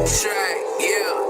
Track, yeah.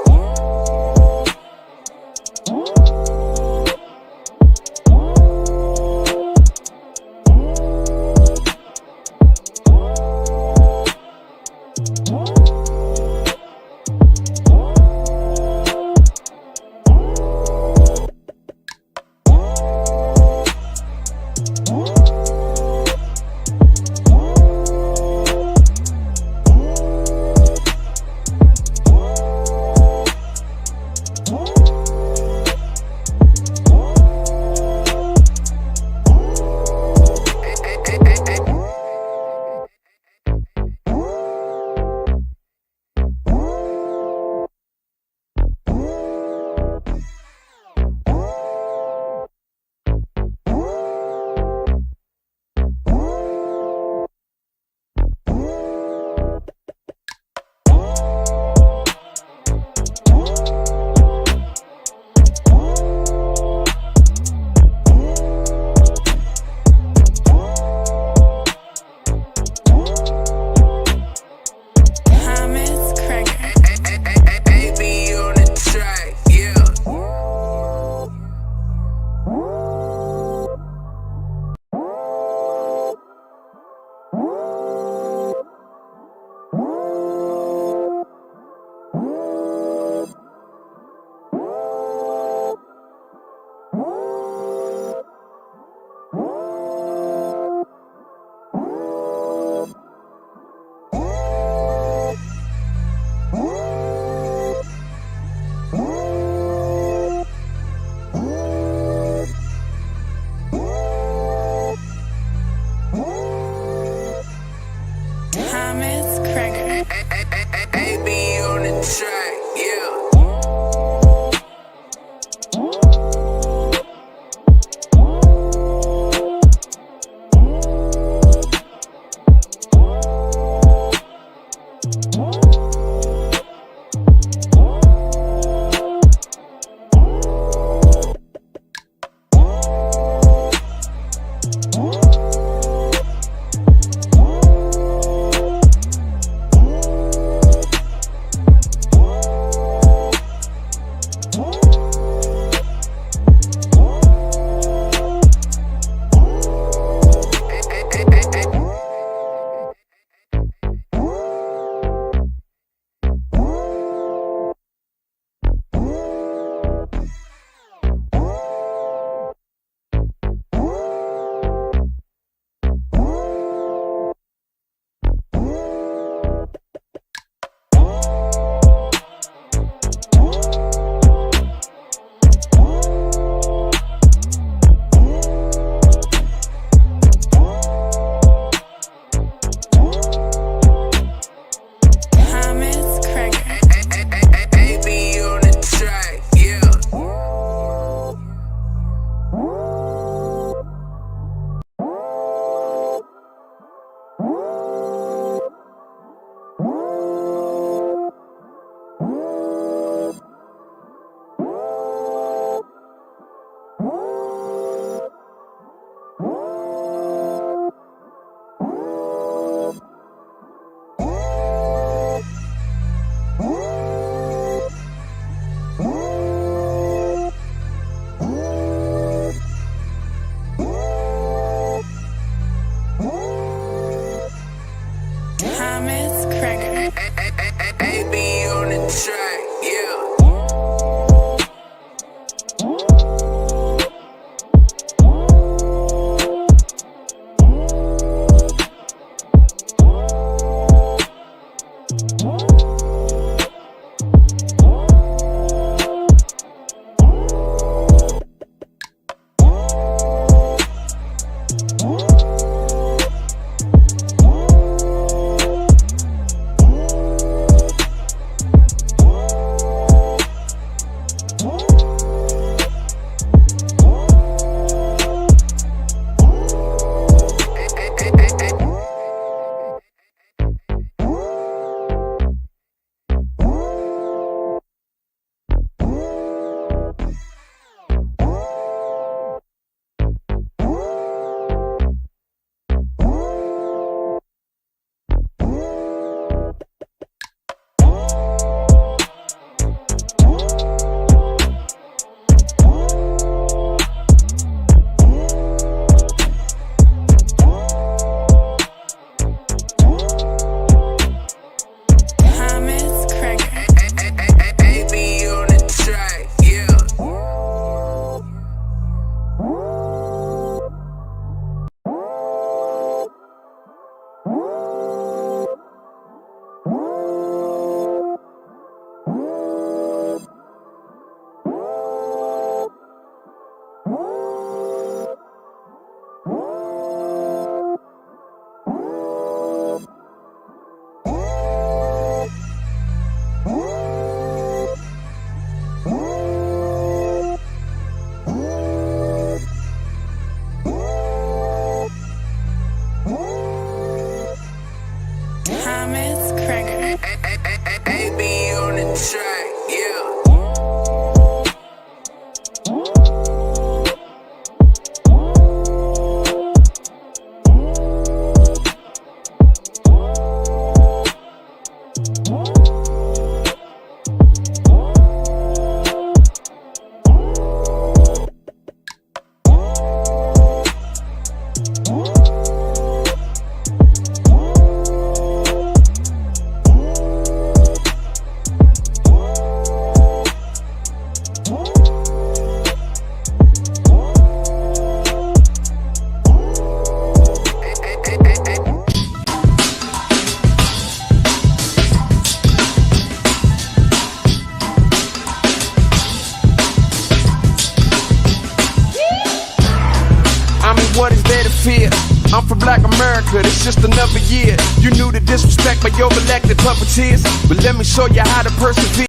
I'm from Black America, it's just another year. You knew the disrespect by your elected puppeteers, but let me show you how to persevere.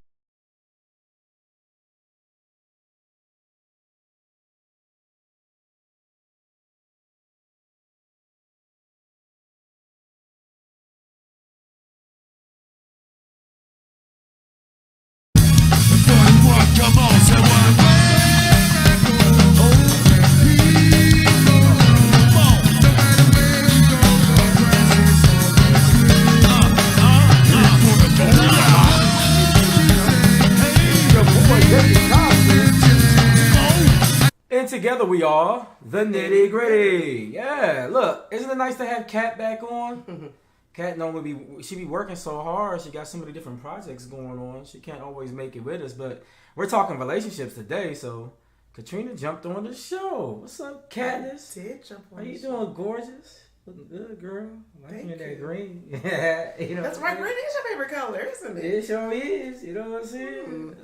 And together we are the Nitty Gritty. Yeah, look, isn't it nice to have Kat back on? Kat normally she be working so hard. She got so many different projects going on. She can't always make it with us, but we're talking relationships today. So Katrina jumped on the show. What's up, Katniss? I did jump on. How you doing, gorgeous? Looking good, girl. Thank Liking that you. green. Yeah, you know. That's right. Green is your favorite color, isn't it? It sure is. You know what I'm saying?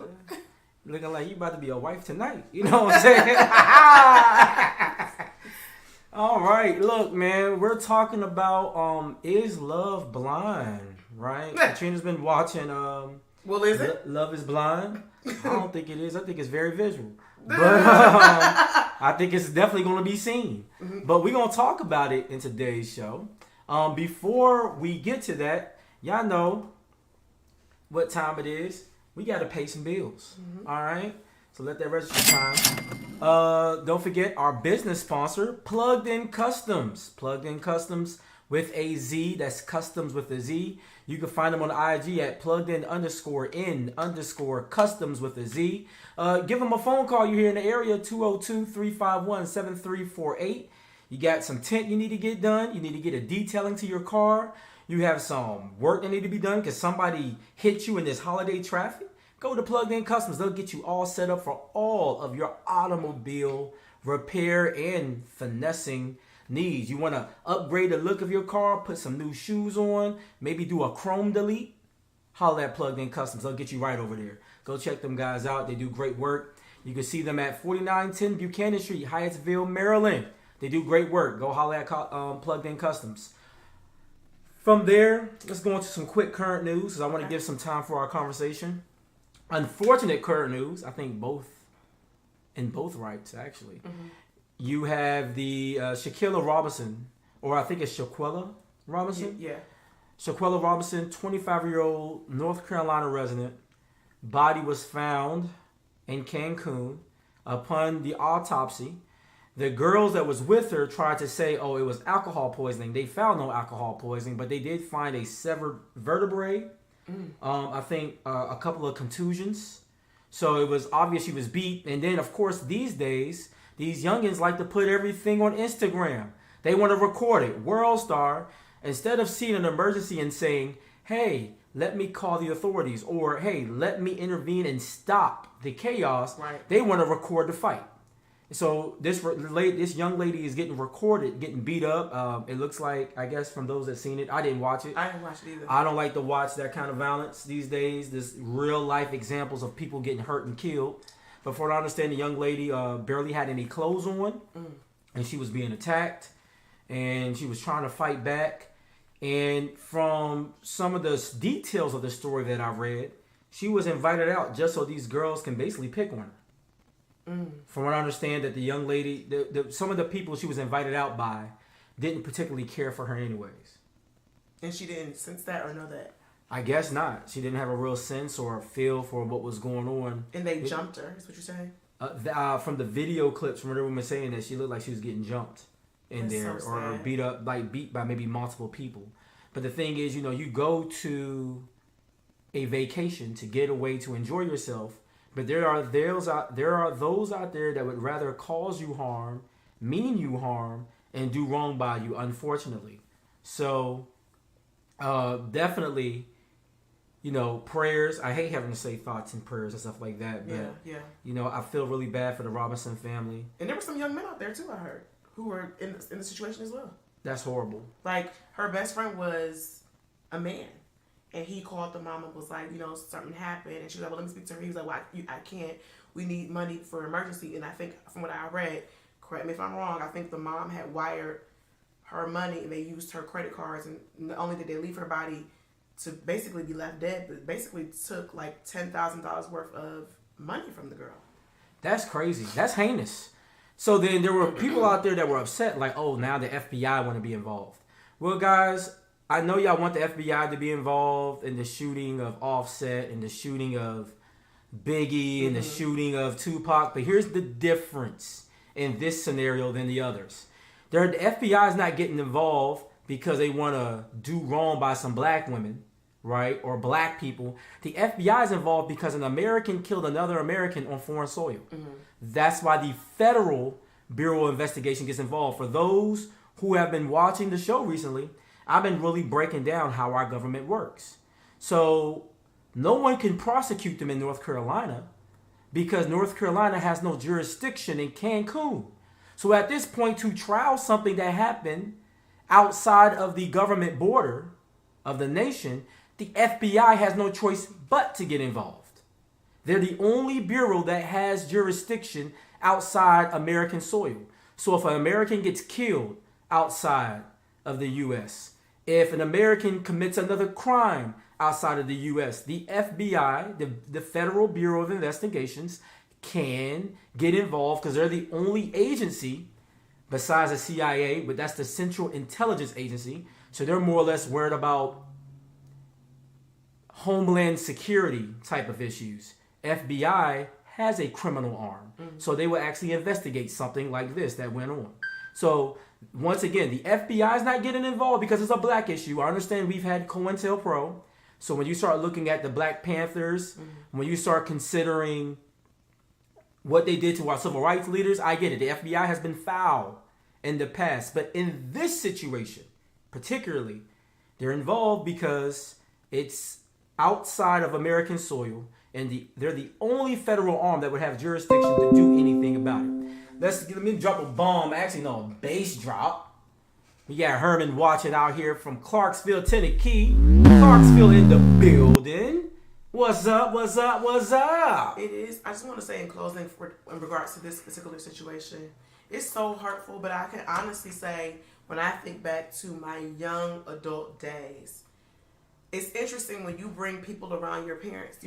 Looking like you about to be a wife tonight. You know what I'm saying? All right. Look, man, we're talking about Is Love Blind, right? Katrina's been watching Well, is it? Love is Blind. I don't think it is. I think it's very visual. But I think it's definitely going to be seen. But we're going to talk about it in today's show. Before we get to that, y'all know what time it is. We got to pay some bills. All right? So let that register time. Don't forget our business sponsor, Plugged In Customz. Plugged In Customz with a Z. That's Customz with a Z. You can find them on IG at pluggedin_in_customz with a Z. Give them a phone call. You're here in the area, 202-351-7348. You got some tint you need to get done. You need to get a detailing to your car. You have some work that need to be done because somebody hit you in this holiday traffic. Go to Plugged In Customz. They'll get you all set up for all of your automobile repair and finessing needs. You want to upgrade the look of your car, put some new shoes on, maybe do a chrome delete? Holler at Plugged In Customz. They'll get you right over there. Go check them guys out. They do great work. You can see them at 4910 Buchanan Street, Hyattsville, Maryland. They do great work. Go holler at Plugged In Customz. From there, let's go into some quick current news because I want to give some time for our conversation. Unfortunate current news, I think both rights, actually. You have the Shaquilla Robinson, or I think it's Shaquilla Robinson. Yeah. Shaquilla Robinson, 25-year-old North Carolina resident. Body was found in Cancun. Upon the autopsy, the girls that was with her tried to say, oh, it was alcohol poisoning. They found no alcohol poisoning, but they did find a severed vertebrae. I think a couple of contusions. So it was obvious she was beat. And then, of course, these days, these youngins like to put everything on Instagram. They want to record it. World star, instead of seeing an emergency and saying, hey, let me call the authorities, or hey, let me intervene and stop the chaos, right, they want to record the fight. So this young lady is getting recorded, getting beat up. It looks like, I guess from those that seen it, I didn't watch it. I didn't watch it either. I don't like to watch that kind of violence these days. There's real life examples of people getting hurt and killed. But for what I understand, the young lady barely had any clothes on, and she was being attacked, and she was trying to fight back. And from some of the details of the story that I read, she was invited out just so these girls can basically pick on her. From what I understand, that the young lady, some of the people she was invited out by didn't particularly care for her anyways. And she didn't sense that or know that? I guess not. She didn't have a real sense or a feel for what was going on. And they jumped her, is what you're saying? From the video clips, from everyone saying that she looked like she was getting jumped in there, so or beat up, like beat by maybe multiple people. But the thing is, you go to a vacation to get away, to enjoy yourself, but there are those out there that would rather cause you harm, mean you harm, and do wrong by you, unfortunately. So definitely, prayers. I hate having to say thoughts and prayers and stuff like that, but yeah. I feel really bad for the Robinson family. And there were some young men out there too, I heard, who were in the situation as well. That's horrible. Like, her best friend was a man, and he called the mom and was like, something happened, and she was like, well, let me speak to her. He was like, well, I can't. We need money for emergency. And I think, from what I read, correct me if I'm wrong, I think the mom had wired her money and they used her credit cards, and not only did they leave her body to basically be left dead, but basically took like $10,000 worth of money from the girl. That's crazy. That's heinous. So then there were people out there that were upset, like, oh, now the FBI want to be involved. Well, guys, I know y'all want the FBI to be involved in the shooting of Offset and the shooting of Biggie and the shooting of Tupac, but here's the difference in this scenario than the others. The FBI is not getting involved because they want to do wrong by some black women, right, or black people. The FBI is involved because an American killed another American on foreign soil. That's why the Federal Bureau of Investigation gets involved. For those who have been watching the show recently, I've been really breaking down how our government works. So no one can prosecute them in North Carolina because North Carolina has no jurisdiction in Cancun. So at this point, to trial something that happened outside of the government border of the nation, the FBI has no choice but to get involved. They're the only bureau that has jurisdiction outside American soil. So if an American gets killed outside of the U.S., if an American commits another crime outside of the U.S., the FBI, the Federal Bureau of Investigations, can get involved because they're the only agency besides the CIA, but that's the Central Intelligence Agency. So they're more or less worried about homeland security type of issues. FBI has a criminal arm. So they will actually investigate something like this that went on. So once again, the FBI is not getting involved because it's a black issue. I understand we've had COINTELPRO. So when you start looking at the Black Panthers, when you start considering what they did to our civil rights leaders, I get it. The FBI has been foul in the past. But in this situation, particularly, they're involved because it's outside of American soil, and they're the only federal arm that would have jurisdiction to do anything about it. Let me drop a bomb. Actually, no, a bass drop. We got Herman watching out here from Clarksville, Tennessee. Clarksville in the building. What's up? What's up? What's up? It is. I just want to say in closing, in regards to this particular situation, it's so hurtful. But I can honestly say, when I think back to my young adult days, it's interesting when you bring people around your parents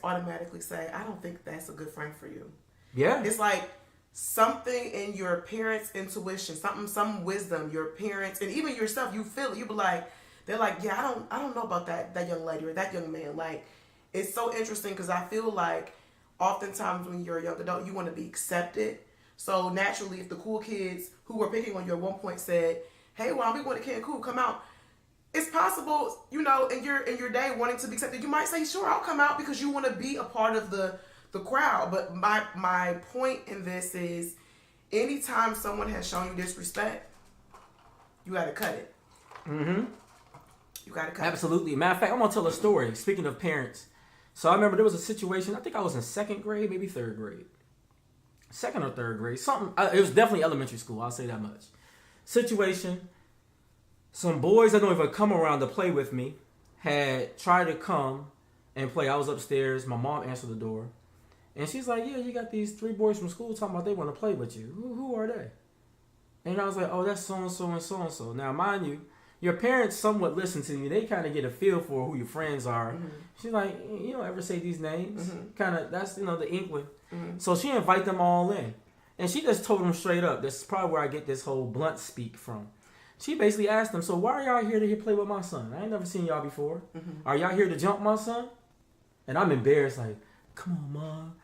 automatically say, I don't think that's a good friend for you. Yeah. It's like something in your parents' intuition, some wisdom, your parents, and even yourself, you feel it. You be like, they're like, yeah, I don't know about that young lady or that young man. Like, it's so interesting because I feel like oftentimes when you're a young adult, you want to be accepted. So naturally, if the cool kids who were picking on you at one point said, hey, well, we going to Cancun, come out. It's possible, in your day wanting to be accepted, you might say, sure, I'll come out because you want to be a part of the crowd. But my point in this is, anytime someone has shown you disrespect, you got to cut it. Mm-hmm. You got to cut Absolutely. Matter of fact, I'm going to tell a story. Speaking of parents. So I remember there was a situation, I think I was in second grade, maybe third grade. Second or third grade. Something. It was definitely elementary school. I'll say that much. Situation. Some boys that don't even come around to play with me had tried to come and play. I was upstairs. My mom answered the door. And she's like, yeah, you got these 3 boys from school talking about they want to play with you. Who are they? And I was like, oh, that's so-and-so and so-and-so. Now, mind you, your parents somewhat listen to you. They kind of get a feel for who your friends are. Mm-hmm. She's like, you don't ever say these names. Mm-hmm. Kind of, that's, the inkling. Mm-hmm. So she invite them all in. And she just told them straight up. This is probably where I get this whole blunt speak from. She basically asked them, so why are y'all here to play with my son? I ain't never seen y'all before. Mm-hmm. Are y'all here to jump my son? And I'm embarrassed, like, come on, Mom.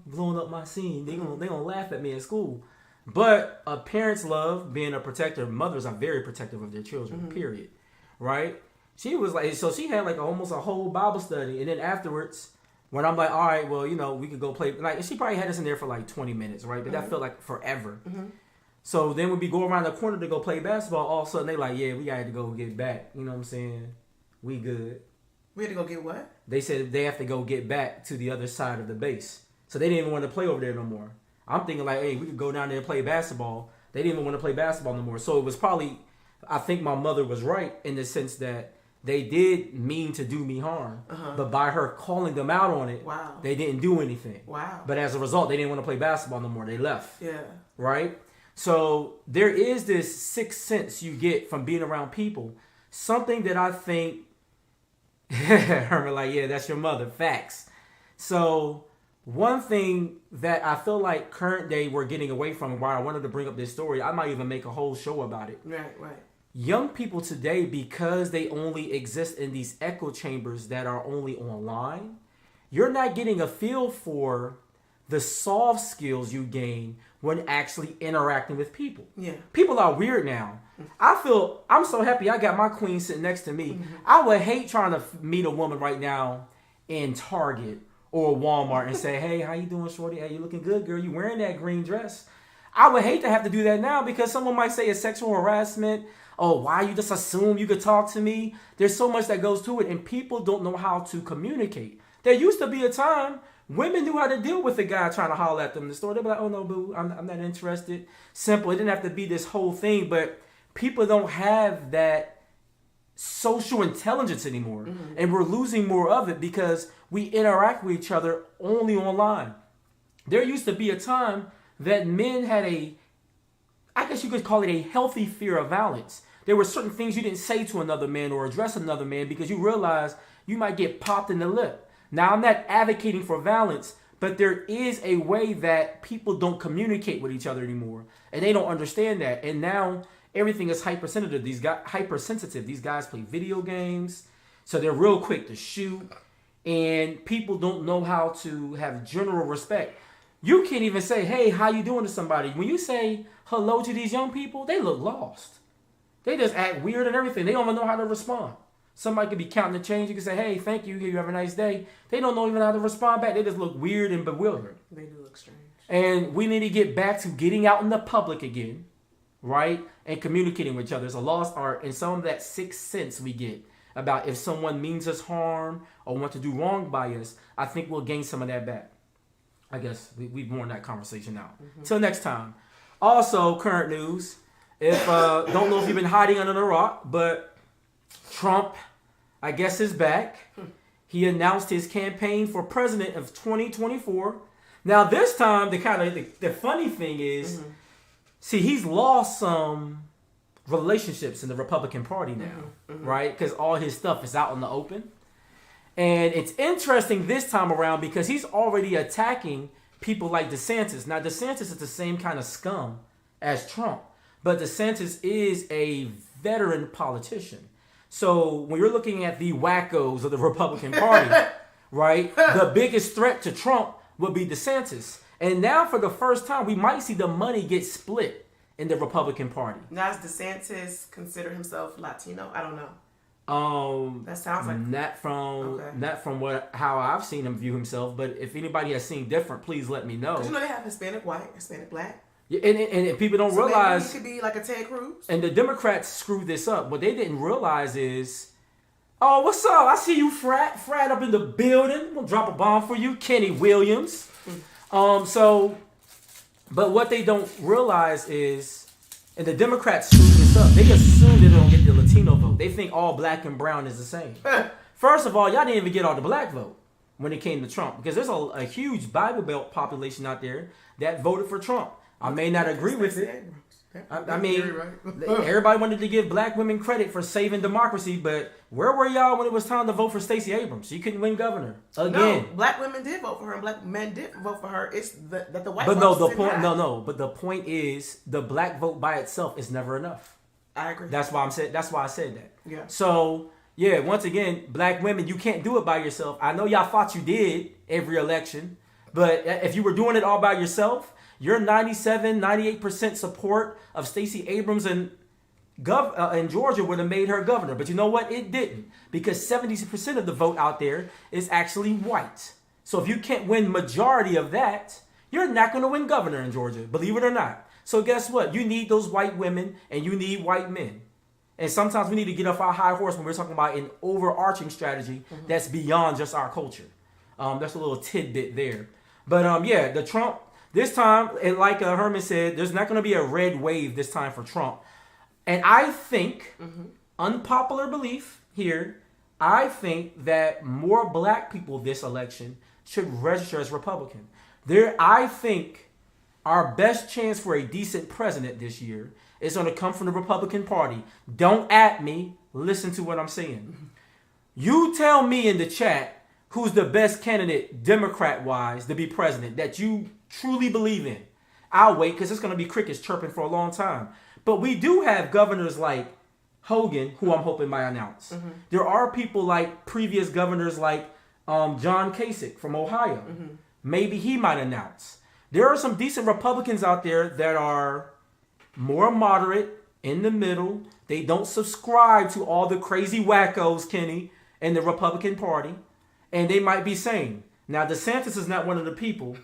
Blowing up my scene. They gonna laugh at me at school. But a parent's love, being a protector, mothers are very protective of their children, period. Right? She was like, so she had like almost a whole Bible study. And then afterwards, when I'm like, all right, well, we could go play. Like, she probably had us in there for like 20 minutes, right? But that felt like forever. Mm-hmm. So then when we go around the corner to go play basketball, all of a sudden they like, yeah, we got to go get back. You know what I'm saying? We good. We had to go get what? They said they have to go get back to the other side of the base. So they didn't even want to play over there no more. I'm thinking like, hey, we could go down there and play basketball. They didn't even want to play basketball no more. So it was probably, I think my mother was right in the sense that they did mean to do me harm. Uh-huh. But by her calling them out on it, they didn't do anything. Wow. But as a result, they didn't want to play basketball no more. They left. Yeah. Right? So there is this sixth sense you get from being around people. Something that I think, Herman, like, yeah, that's your mother. Facts. So one thing that I feel like current day we're getting away from, why I wanted to bring up this story, I might even make a whole show about it. Right. Young people today, because they only exist in these echo chambers that are only online, you're not getting a feel for the soft skills you gain when actually interacting with people. Yeah. People are weird now. I'm so happy I got my queen sitting next to me. I would hate trying to meet a woman right now in Target or Walmart and say, hey, how you doing, shorty? Hey, you looking good, girl. You wearing that green dress? I would hate to have to do that now because someone might say it's sexual harassment. Oh, why you just assume you could talk to me? There's so much that goes to it, and people don't know how to communicate. There used to be a time women knew how to deal with a guy trying to holler at them in the store. They'd be like, oh, no, boo, I'm not interested. Simple. It didn't have to be this whole thing, but people don't have that social intelligence anymore. And we're losing more of it because we interact with each other only online. There used to be a time that men had I guess you could call it a healthy fear of violence. There were certain things you didn't say to another man or address another man because you realized you might get popped in the lip. Now, I'm not advocating for violence, but there is a way that people don't communicate with each other anymore, and they don't understand that. And now everything is hypersensitive. These guys play video games, so they're real quick to shoot, and people don't know how to have general respect. You can't even say, hey, how you doing to somebody. When you say hello to these young people, they look lost. They just act weird and everything. They don't even know how to respond. Somebody could be counting the change. You can say, hey, thank you. You have a nice day. They don't know even how to respond back. They just look weird and bewildered. They do look strange. And we need to get back to getting out in the public again, right? And communicating with each other. It's a lost art. And some of that sixth sense we get about if someone means us harm or want to do wrong by us, I think we'll gain some of that back. I guess we've worn that conversation out. Till next time. Also, current news. If don't know if you've been hiding under the rock, but Trump, I guess, is back. He announced his campaign for president of 2024. Now, this time, the funny thing is, see, he's lost some relationships in the Republican Party now, right? Because all his stuff is out in the open. And it's interesting this time around because he's already attacking people like DeSantis. Now, DeSantis is the same kind of scum as Trump, but DeSantis is a veteran politician. So when you're looking at the wackos of the Republican Party, right, the biggest threat to Trump would be DeSantis. And now for the first time, we might see the money get split in the Republican Party. Now, does DeSantis consider himself Latino? I don't know. That sounds like not from how I've seen him view himself, but if anybody has seen different, please let me know. Because you know they have Hispanic white, Hispanic black. Yeah, and people don't realize maybe he could be like a Ted Cruz. And the Democrats screwed this up. What they didn't realize is, oh, what's up? I see you frat up in the building. I'm gonna drop a bomb for you, Kenny Williams. But what they don't realize is. And the Democrats screwed this up. They assume they don't get the Latino vote. They think all black and brown is the same. First of all, y'all didn't even get all the black vote when it came to Trump. Because there's a huge Bible Belt population out there that voted for Trump. I may not agree with it. I mean, everybody wanted to give black women credit for saving democracy, but where were y'all when it was time to vote for Stacey Abrams? She couldn't win governor again. No, black women did vote for her, and black men did vote for her. It's that the white. But no, the point. But the point is, the black vote by itself is never enough. I agree. That's why I said that. Yeah. So yeah, once again, black women, you can't do it by yourself. I know y'all thought you did every election, but if you were doing it all by yourself. Your 98% support of Stacey Abrams in Georgia would have made her governor. But you know what? It didn't. Because 70% of the vote out there is actually white. So if you can't win majority of that, you're not going to win governor in Georgia. Believe it or not. So guess what? You need those white women and you need white men. And sometimes we need to get off our high horse when we're talking about an overarching strategy that's beyond just our culture. That's a little tidbit there. But yeah, the Trump... This time, and like Herman said, there's not going to be a red wave this time for Trump. And I think, unpopular belief here, I think that more black people this election should register as Republican. I think our best chance for a decent president this year is going to come from the Republican Party. Don't at me. Listen to what I'm saying. You tell me in the chat who's the best candidate, Democrat-wise, to be president that you truly believe in. I'll wait because it's going to be crickets chirping for a long time. But we do have governors like Hogan, who I'm hoping might announce. Mm-hmm. There are people like previous governors like John Kasich from Ohio. Mm-hmm. Maybe he might announce. There are some decent Republicans out there that are more moderate, in the middle. They don't subscribe to all the crazy wackos, Kenny, in the Republican Party. And they might be sane. Now, DeSantis is not one of the people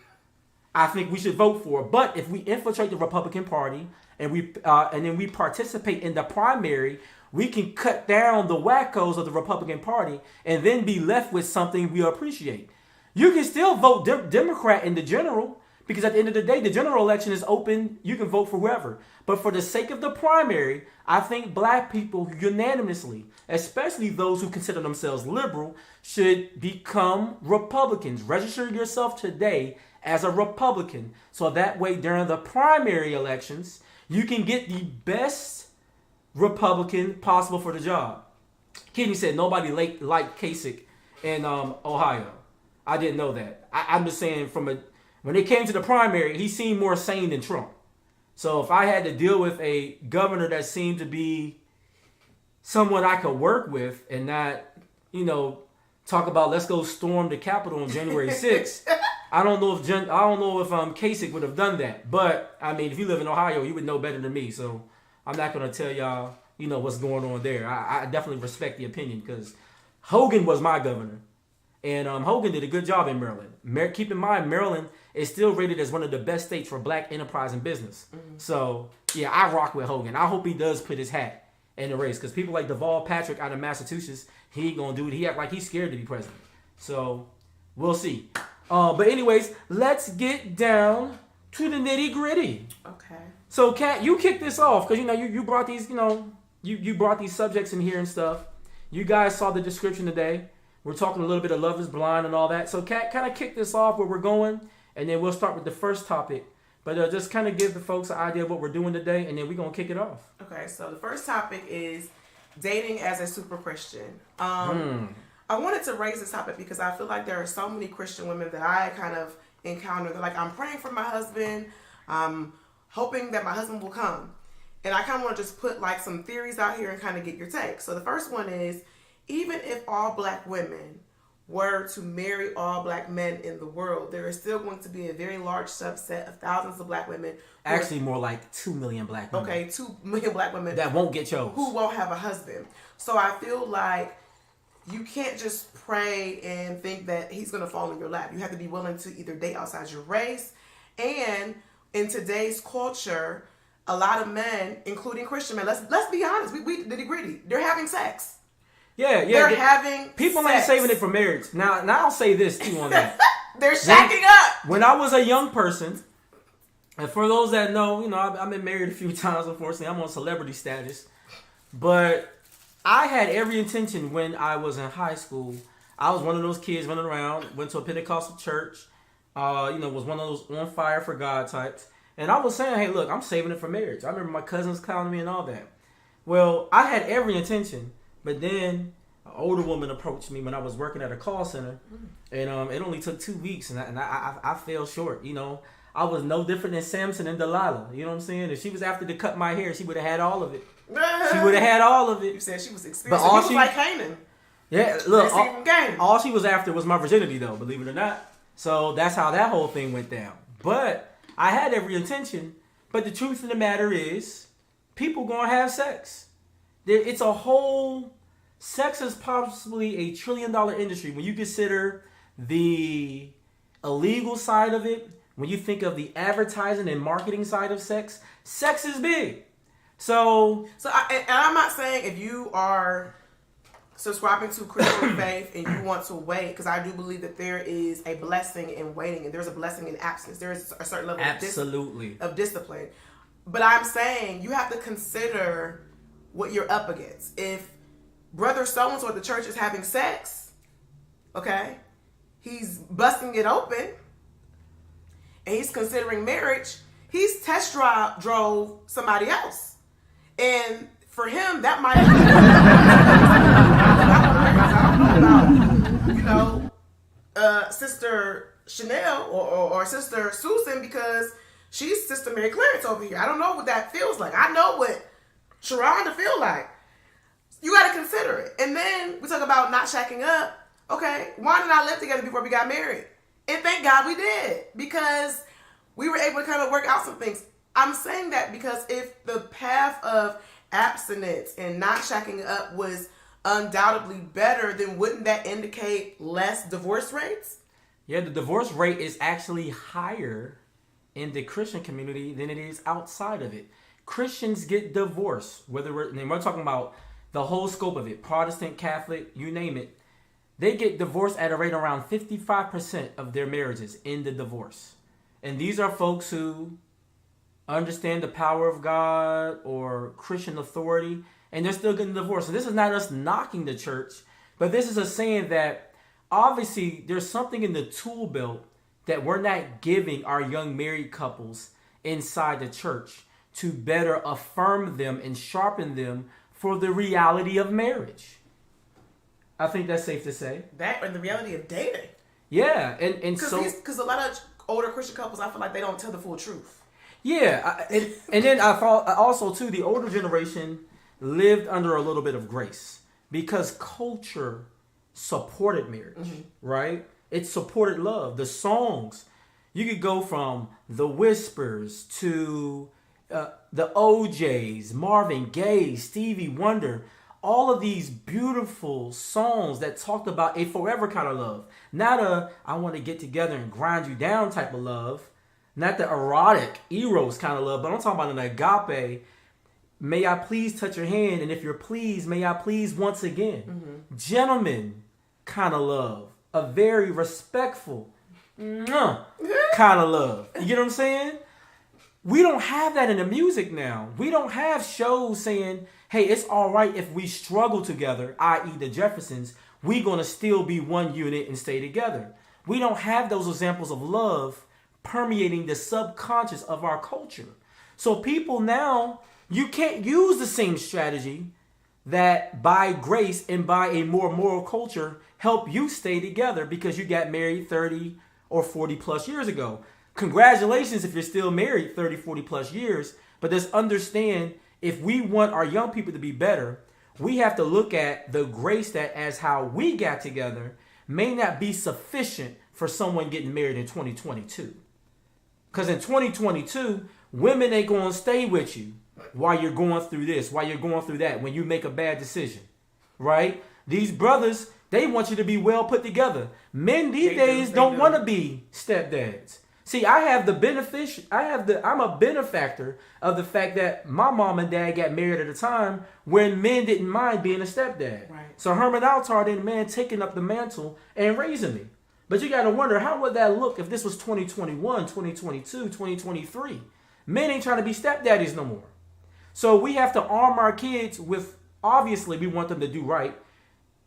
I think we should vote for. But if we infiltrate the Republican Party and then we participate in the primary, we can cut down the wackos of the Republican Party and then be left with something we appreciate. You can still vote Democrat in the general, because at the end of the day, the general election is open. You can vote for whoever. But for the sake of the primary, I think black people unanimously, especially those who consider themselves liberal, should become Republicans. Register yourself today as a Republican. So that way, during the primary elections, you can get the best Republican possible for the job. Kenny said nobody liked Kasich in Ohio. I didn't know that. I'm just saying when it came to the primary, he seemed more sane than Trump. So if I had to deal with a governor that seemed to be someone I could work with and not, talk about let's go storm the Capitol on January 6th, I don't know if Kasich would have done that. But I mean, if you live in Ohio, you would know better than me. So I'm not gonna tell y'all, what's going on there. I definitely respect the opinion because Hogan was my governor. And Hogan did a good job in Maryland. Keep in mind, Maryland is still rated as one of the best states for black enterprise and business. Mm-hmm. So, yeah, I rock with Hogan. I hope he does put his hat in the race. Because people like Deval Patrick out of Massachusetts, he ain't going to do it. He act like he's scared to be president. So, we'll see. But anyways, let's get down to the nitty gritty. Okay. So, Kat, you kicked this off. Because, you brought these, you brought these subjects in here and stuff. You guys saw the description today. We're talking a little bit of Love is Blind and all that. So, Kat, kind of kick this off where we're going, and then we'll start with the first topic. But just kind of give the folks an idea of what we're doing today, and then we're going to kick it off. Okay, so the first topic is dating as a super Christian. I wanted to raise this topic because I feel like there are so many Christian women that I kind of encounter. They're like, I'm praying for my husband. I'm hoping that my husband will come. And I kind of want to just put like some theories out here and kind of get your take. So the first one is, even if all black women were to marry all black men in the world, there is still going to be a very large subset of thousands of black women. Actually, more like 2 million black women. Okay, 2 million black women. That won't get chose. Who won't have a husband. So I feel like you can't just pray and think that he's going to fall in your lap. You have to be willing to either date outside your race. And in today's culture, a lot of men, including Christian men, let's be honest, we nitty-gritty, they're having sex. Yeah. They're having people sex. Ain't saving it for marriage. Now I'll say this too on that. They're shacking up. When I was a young person, and for those that know, I've been married a few times. Unfortunately, I'm on celebrity status, but I had every intention when I was in high school. I was one of those kids running around, went to a Pentecostal church, was one of those on fire for God types, and I was saying, hey, look, I'm saving it for marriage. I remember my cousins clowning me and all that. Well, I had every intention. But then an older woman approached me when I was working at a call center, and it only took 2 weeks, and I fell short. I was no different than Samson and Delilah. You know what I'm saying? If she was after to cut my hair, she would have had all of it. She would have had all of it. You said she was experienced. But all she was like Canaan. Yeah, look, all she was after was my virginity, though. Believe it or not. So that's how that whole thing went down. But I had every intention. But the truth of the matter is, people gonna have sex. It's a whole... Sex is possibly a $1 trillion industry when you consider the illegal side of it. When you think of the advertising and marketing side of sex, sex is big. So I'm not saying if you are subscribing to Christian faith and you want to wait, because I do believe that there is a blessing in waiting and there's a blessing in abstinence. There is a certain level of discipline. But I'm saying you have to consider what you're up against. If brother so-and-so at the church is having sex, okay, he's busting it open, and he's considering marriage, he's test drove somebody else. And for him, that might be, I don't know about, Sister Chanel or Sister Susan, because she's Sister Mary Clarence over here. I don't know what that feels like. I know what Sharonda feel like. You got to consider it. And then we talk about not shacking up. Okay, Juan and I lived together before we got married. And thank God we did, because we were able to kind of work out some things. I'm saying that because if the path of abstinence and not shacking up was undoubtedly better, then wouldn't that indicate less divorce rates? Yeah, the divorce rate is actually higher in the Christian community than it is outside of it. Christians get divorced, whether we're talking about the whole scope of it, Protestant, Catholic, you name it. They get divorced at a rate around 55% of their marriages in the divorce. And these are folks who understand the power of God or Christian authority, and they're still getting divorced. So this is not us knocking the church, but this is us saying that obviously there's something in the tool belt that we're not giving our young married couples inside the church to better affirm them and sharpen them for the reality of marriage. I think that's safe to say. That and the reality of dating. Yeah, and so because a lot of older Christian couples, I feel like they don't tell the full truth. Yeah, and then I thought also too, the older generation lived under a little bit of grace because culture supported marriage, right? It supported love. The songs, you could go from the Whispers to the OJs, Marvin Gaye, Stevie Wonder. All of these beautiful songs that talked about a forever kind of love. Not a, I want to get together and grind you down type of love. Not the erotic, eros kind of love. But I'm talking about an agape. May I please touch your hand? And if you're pleased, may I please once again. Gentlemen kind of love. A very respectful kind of love. You get what I'm saying? We don't have that in the music now. We don't have shows saying, hey, it's all right if we struggle together, i.e. the Jeffersons, we're going to still be one unit and stay together. We don't have those examples of love permeating the subconscious of our culture. So people now, you can't use the same strategy that by grace and by a more moral culture help you stay together because you got married 30 or 40 plus years ago. Congratulations if you're still married 30, 40 plus years, but let's understand if we want our young people to be better, we have to look at the grace that as how we got together may not be sufficient for someone getting married in 2022. Because in 2022, women ain't going to stay with you while you're going through this, while you're going through that, when you make a bad decision, right? These brothers, they want you to be well put together. Men these days don't want to be stepdads. See, I'm a benefactor of the fact that my mom and dad got married at a time when men didn't mind being a stepdad. Right. So Herman Altar didn't mind taking up the mantle and raising me. But you got to wonder, how would that look if this was 2021, 2022, 2023? Men ain't trying to be stepdaddies no more. So we have to arm our kids with, obviously, we want them to do right.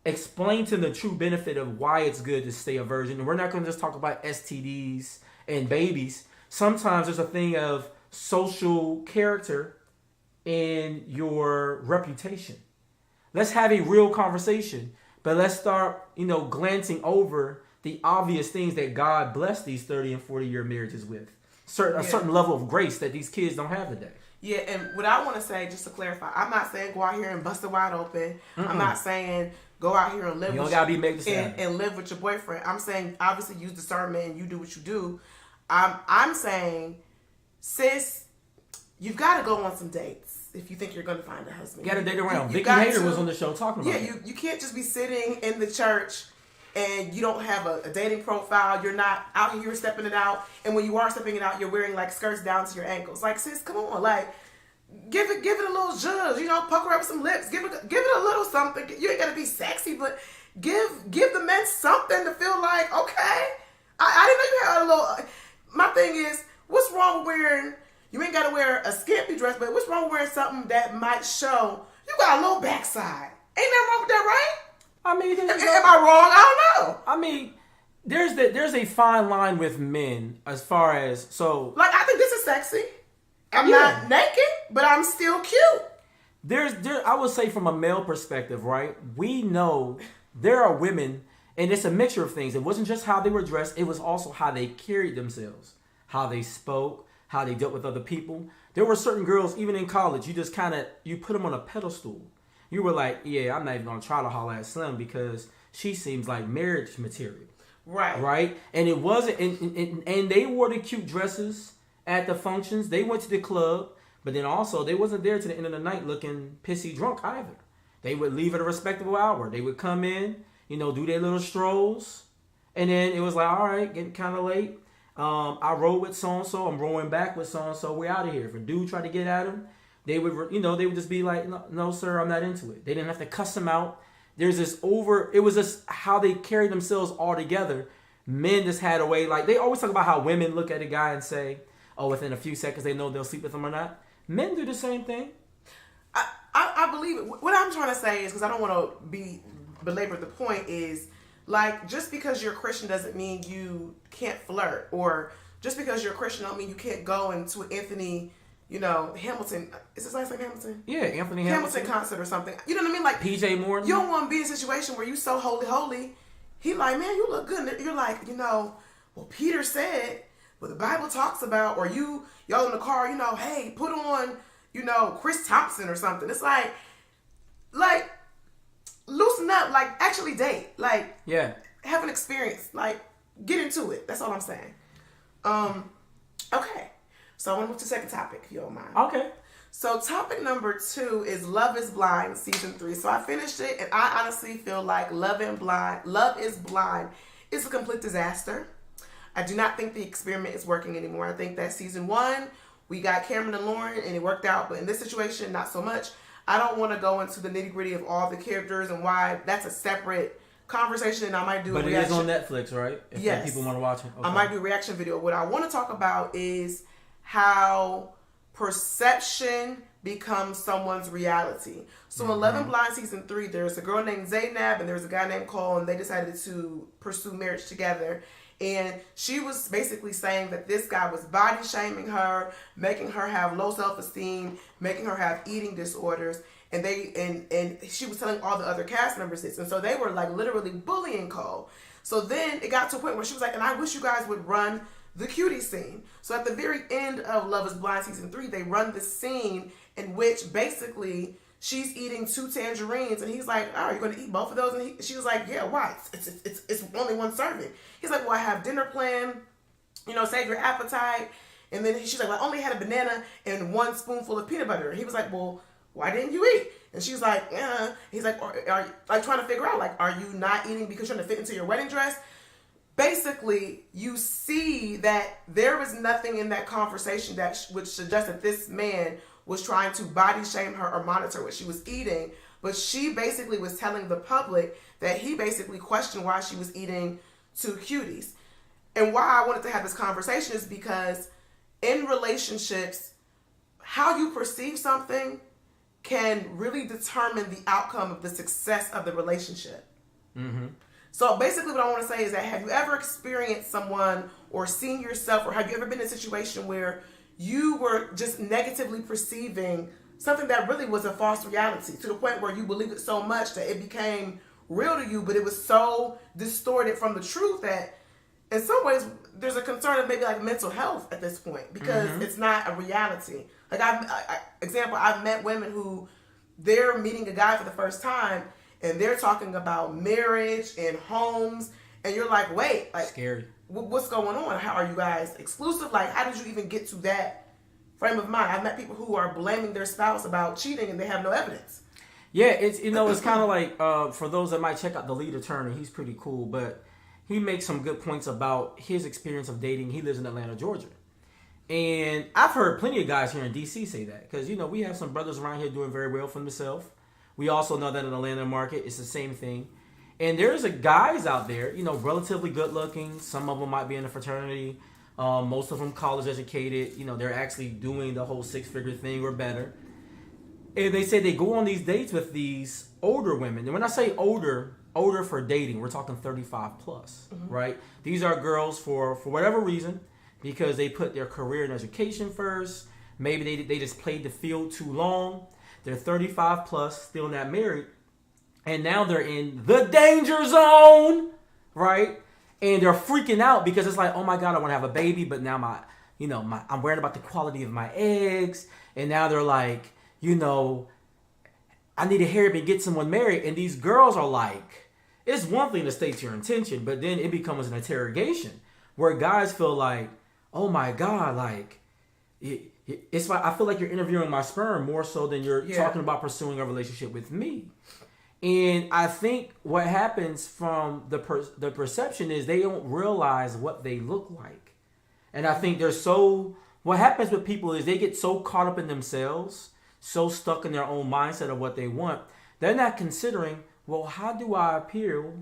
Explain to them the true benefit of why it's good to stay a virgin. And we're not going to just talk about STDs and babies. Sometimes there's a thing of social character and your reputation. Let's have a real conversation, but let's start, glancing over the obvious things that God blessed these 30 and 40 year marriages with. A certain level of grace that these kids don't have today. Yeah, and what I want to say, just to clarify, I'm not saying go out here and bust it wide open. I'm not saying go out here and live and live with your boyfriend. I'm saying obviously use discernment and you do what you do. I'm saying, sis, you've got to go on some dates if you think you're going to find a husband. You got to date around. Vicky Hayter was on the show talking about it. Yeah, you can't just be sitting in the church and you don't have a dating profile. You're not out here stepping it out. And when you are stepping it out, you're wearing like skirts down to your ankles. Like, sis, come on. Like, give it a little zhuzh. Pucker up some lips. Give it a little something. You ain't got to be sexy, but give the men something to feel like, okay. I didn't know you had a little... My thing is, what's wrong with wearing, you ain't got to wear a skimpy dress, but what's wrong with wearing something that might show you got a little backside? Ain't nothing wrong with that, right? I mean, am I wrong? I don't know. I mean, there's a fine line with men as far as, so. Like, I think this is sexy. I'm not naked, but I'm still cute. I would say from a male perspective, right? We know there are women, and it's a mixture of things. It wasn't just how they were dressed. It was also how they carried themselves, how they spoke, how they dealt with other people. There were certain girls, even in college, you put them on a pedestal. You were like, yeah, I'm not even going to try to holler at Slim because she seems like marriage material. Right? And it wasn't, and they wore the cute dresses at the functions. They went to the club, but then also they wasn't there to the end of the night looking pissy drunk either. They would leave at a respectable hour. They would come in, do their little strolls, and then it was like, all right, getting kind of late. I rode with so-and-so. I'm rowing back with so-and-so. We're out of here. If a dude tried to get at him, they would just be like, no, sir, I'm not into it. They didn't have to cuss him out. It was just how they carried themselves all together. Men just had a way, like, they always talk about how women look at a guy and say, oh, within a few seconds they know they'll sleep with him or not. Men do the same thing. I believe it. What I'm trying to say is, because I don't want to belabor the point, is like, just because you're a Christian doesn't mean you can't flirt, or just because you're a Christian don't mean you can't go into Anthony, Hamilton. Is his last name Hamilton? Yeah, Anthony Hamilton concert or something. You know what I mean? Like PJ Morton. You don't want to be in a situation where you so holy. He like, man, you look good. And you're like, well, Peter said, what the Bible talks about, or y'all in the car, hey, put on, Chris Thompson or something. It's like, loosen up, like, actually date, like, yeah, have an experience, like, get into it. That's all I'm saying. Okay, so I want to move to the second topic, if you don't mind. Okay. So topic number 2 is Love is Blind season 3. So I finished it, and I honestly feel like Love is Blind is a complete disaster. I do not think the experiment is working anymore. I think that season 1, we got Cameron and Lauren, and it worked out. But in this situation, not so much. I don't want to go into the nitty gritty of all the characters and why. That's a separate conversation, and I might do a reaction. But it is on Netflix, right? If people want to watch it. Okay. I might do a reaction video. What I want to talk about is how perception becomes someone's reality. So in Love and Blind season 3, there's a girl named Zaynab and there's a guy named Cole, and they decided to pursue marriage together. And she was basically saying that this guy was body shaming her, making her have low self-esteem, making her have eating disorders. And she was telling all the other cast members this. And so they were like literally bullying Cole. So then it got to a point where she was like, and I wish you guys would run the cutie scene. So at the very end of Love is Blind season 3, they run this scene in which basically she's eating 2 tangerines, and he's like, "Oh, you're going to eat both of those?" And she was like, "Yeah, why? It's only one serving." He's like, "Well, I have dinner planned. Save your appetite." And then she's like, "Well, I only had a banana and 1 spoonful of peanut butter." And he was like, "Well, why didn't you eat?" And she's like, "Yeah." He's like, "Are like trying to figure out, like, are you not eating because you're trying to fit into your wedding dress?" Basically, you see that there was nothing in that conversation that which suggests that this man was trying to body shame her or monitor what she was eating. But she basically was telling the public that he basically questioned why she was eating 2 cuties. And why I wanted to have this conversation is because in relationships, how you perceive something can really determine the outcome of the success of the relationship. Mm-hmm. So basically what I want to say is that, have you ever experienced someone or seen yourself, or have you ever been in a situation where you were just negatively perceiving something that really was a false reality, to the point where you believed it so much that it became real to you, but it was so distorted from the truth that in some ways there's a concern of maybe like mental health at this point, because it's not a reality. Like I've met women who they're meeting a guy for the first time and they're talking about marriage and homes, and you're like, wait, like, scary. What's going on? How are you guys exclusive? Like, how did you even get to that frame of mind? I've met people who are blaming their spouse about cheating and they have no evidence. Yeah, it's it's kind of like for those that might check out the lead attorney, he's pretty cool, but he makes some good points about his experience of dating. He lives in Atlanta, Georgia. And I've heard plenty of guys here in D.C. say that, because, we have some brothers around here doing very well for themselves. We also know that in the Atlanta market, it's the same thing. And there's guys out there, relatively good looking. Some of them might be in a fraternity. Most of them college educated. They're actually doing the whole 6-figure thing or better. And they say they go on these dates with these older women. And when I say older for dating, we're talking 35 plus, right? These are girls for whatever reason, because they put their career and education first. Maybe they just played the field too long. They're 35 plus, still not married. And now they're in the danger zone, right? And they're freaking out because it's like, oh my God, I want to have a baby, but now I'm worried about the quality of my eggs. And now they're like, I need to hurry up and get someone married. And these girls are like, it's one thing to state your intention, but then it becomes an interrogation where guys feel like, oh my God, like, it's like, I feel like you're interviewing my sperm more so than you're talking about pursuing a relationship with me. And I think what happens from the perception is they don't realize what they look like. And I think what happens with people is they get so caught up in themselves, so stuck in their own mindset of what they want, they're not considering, well, how do I appear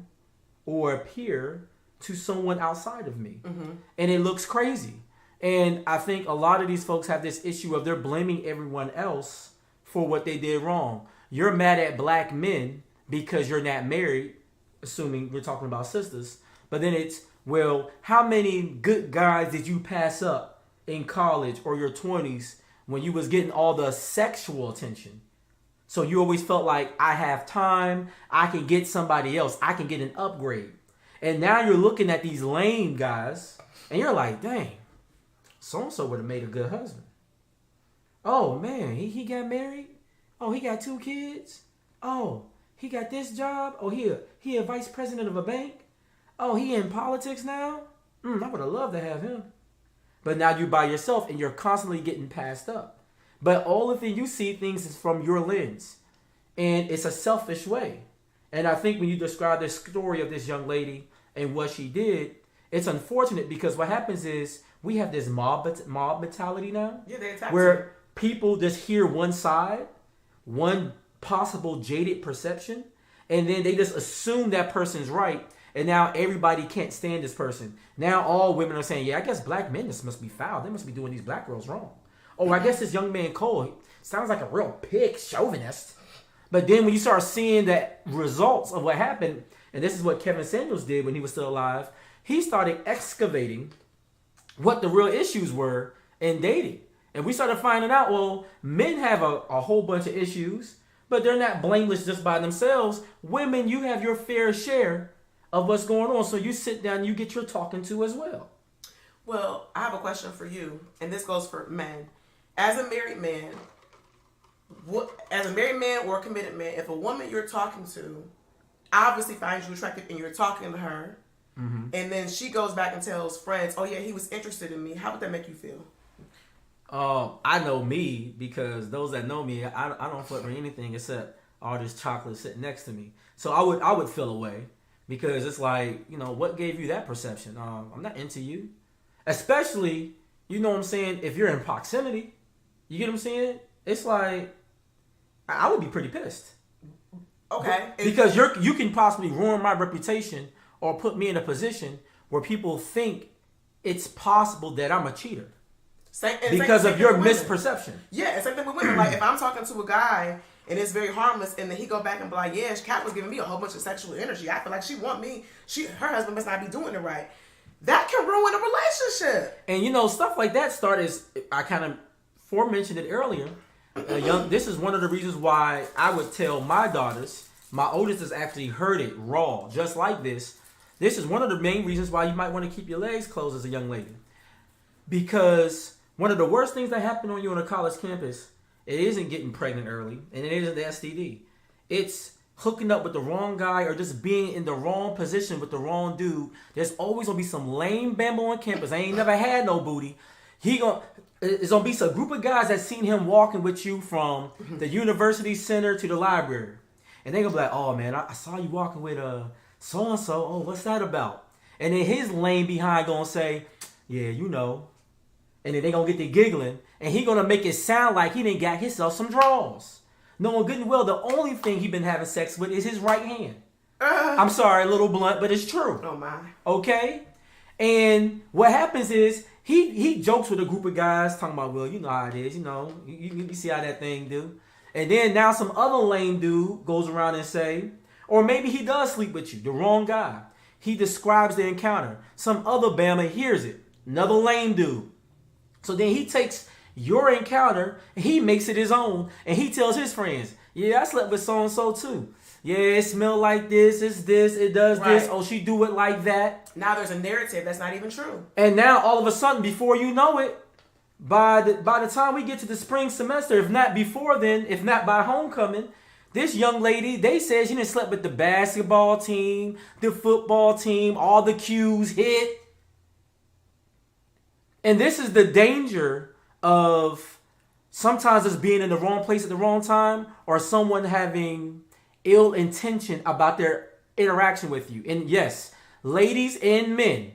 to someone outside of me? Mm-hmm. And it looks crazy. And I think a lot of these folks have this issue of they're blaming everyone else for what they did wrong. You're mad at black men because you're not married, assuming we're talking about sisters. But then it's, well, how many good guys did you pass up in college or your 20s when you was getting all the sexual attention? So you always felt like, I have time, I can get somebody else, I can get an upgrade. And now you're looking at these lame guys and you're like, dang, so-and-so would have made a good husband. Oh man, he got married? Oh, he got 2 kids? Oh, he got this job? Oh, he a vice president of a bank? Oh, he in politics now? I would have loved to have him. But now you're by yourself and you're constantly getting passed up. But all of the you see things is from your lens. And it's a selfish way. And I think when you describe the story of this young lady and what she did, it's unfortunate because what happens is we have this mob mentality now. Yeah, they attack where people just hear one side, one possible jaded perception, and then they just assume that person's right. And now everybody can't stand this person. Now all women are saying, yeah, I guess black men just must be foul. They must be doing these black girls wrong. Oh, I guess this young man Cole sounds like a real pig chauvinist. But then when you start seeing the results of what happened, and this is what Kevin Samuels did when he was still alive, he started excavating what the real issues were in dating. And we started finding out, well, men have a whole bunch of issues, but they're not blameless just by themselves. Women, you have your fair share of what's going on. So you sit down and you get your talking to as well. Well, I have a question for you, and this goes for men. As a married man or a committed man, if a woman you're talking to obviously finds you attractive and you're talking to her, mm-hmm. and then she goes back and tells friends, oh yeah, he was interested in me, how would that make you feel? I know me, because those that know me, I don't flirt for anything except all this chocolate sitting next to me. So I would feel away, because it's like, what gave you that perception? I'm not into you. Especially, you know what I'm saying, if you're in proximity. You get what I'm saying? It's like, I would be pretty pissed. Okay. Because you can possibly ruin my reputation or put me in a position where people think it's possible that I'm a cheater. Because of your misperception. Yeah, it's same thing with women. Like, if I'm talking to a guy and it's very harmless, and then he go back and be like, yeah, Kat was giving me a whole bunch of sexual energy. I feel like she want me. Her husband must not be doing it right. That can ruin a relationship. And stuff like that I kind of forementioned it earlier. This is one of the reasons why I would tell my daughters. My oldest has actually heard it raw, just like this. This is one of the main reasons why you might want to keep your legs closed as a young lady. Because one of the worst things that happen on you on a college campus, it isn't getting pregnant early, and it isn't the STD. It's hooking up with the wrong guy or just being in the wrong position with the wrong dude. There's always going to be some lame bambo on campus. I ain't never had no booty. It's going to be some group of guys that seen him walking with you from the university center to the library. And they going to be like, oh, man, I saw you walking with so-and-so. Oh, what's that about? And then his lame behind going to say, yeah, And then they going to get to giggling. And he going to make it sound like he didn't got himself some draws. Knowing good and well, the only thing he been having sex with is his right hand. I'm sorry, a little blunt, but it's true. Oh, my. Okay? And what happens is, he jokes with a group of guys talking about, well, you know how it is, you see how that thing do. And then now some other lame dude goes around and say, or maybe he does sleep with you, the wrong guy. He describes the encounter. Some other Bama hears it, another lame dude. So then he takes your encounter, he makes it his own, and he tells his friends, yeah, I slept with so-and-so too. Yeah, it smell like this, it's this, it does this, oh, she do it like that. Now there's a narrative that's not even true. And now, all of a sudden, before you know it, by the time we get to the spring semester, if not before then, if not by homecoming, this young lady, they said she done slept with the basketball team, the football team, all the cues hit. And this is the danger of sometimes us being in the wrong place at the wrong time, or someone having ill intention about their interaction with you. And yes, ladies and men,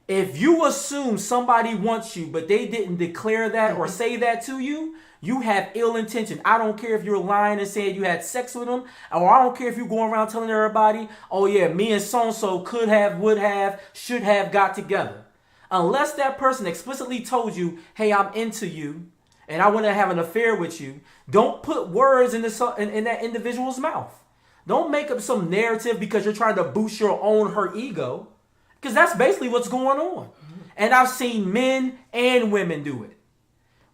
if you assume somebody wants you, but they didn't declare that or say that to you, you have ill intention. I don't care if you're lying and saying you had sex with them, or I don't care if you're going around telling everybody, oh yeah, me and so-and-so could have, would have, should have got together. Unless that person explicitly told you, hey, I'm into you, and I want to have an affair with you, don't put words in that individual's mouth. Don't make up some narrative because you're trying to boost your own hurt ego. Because that's basically what's going on. And I've seen men and women do it.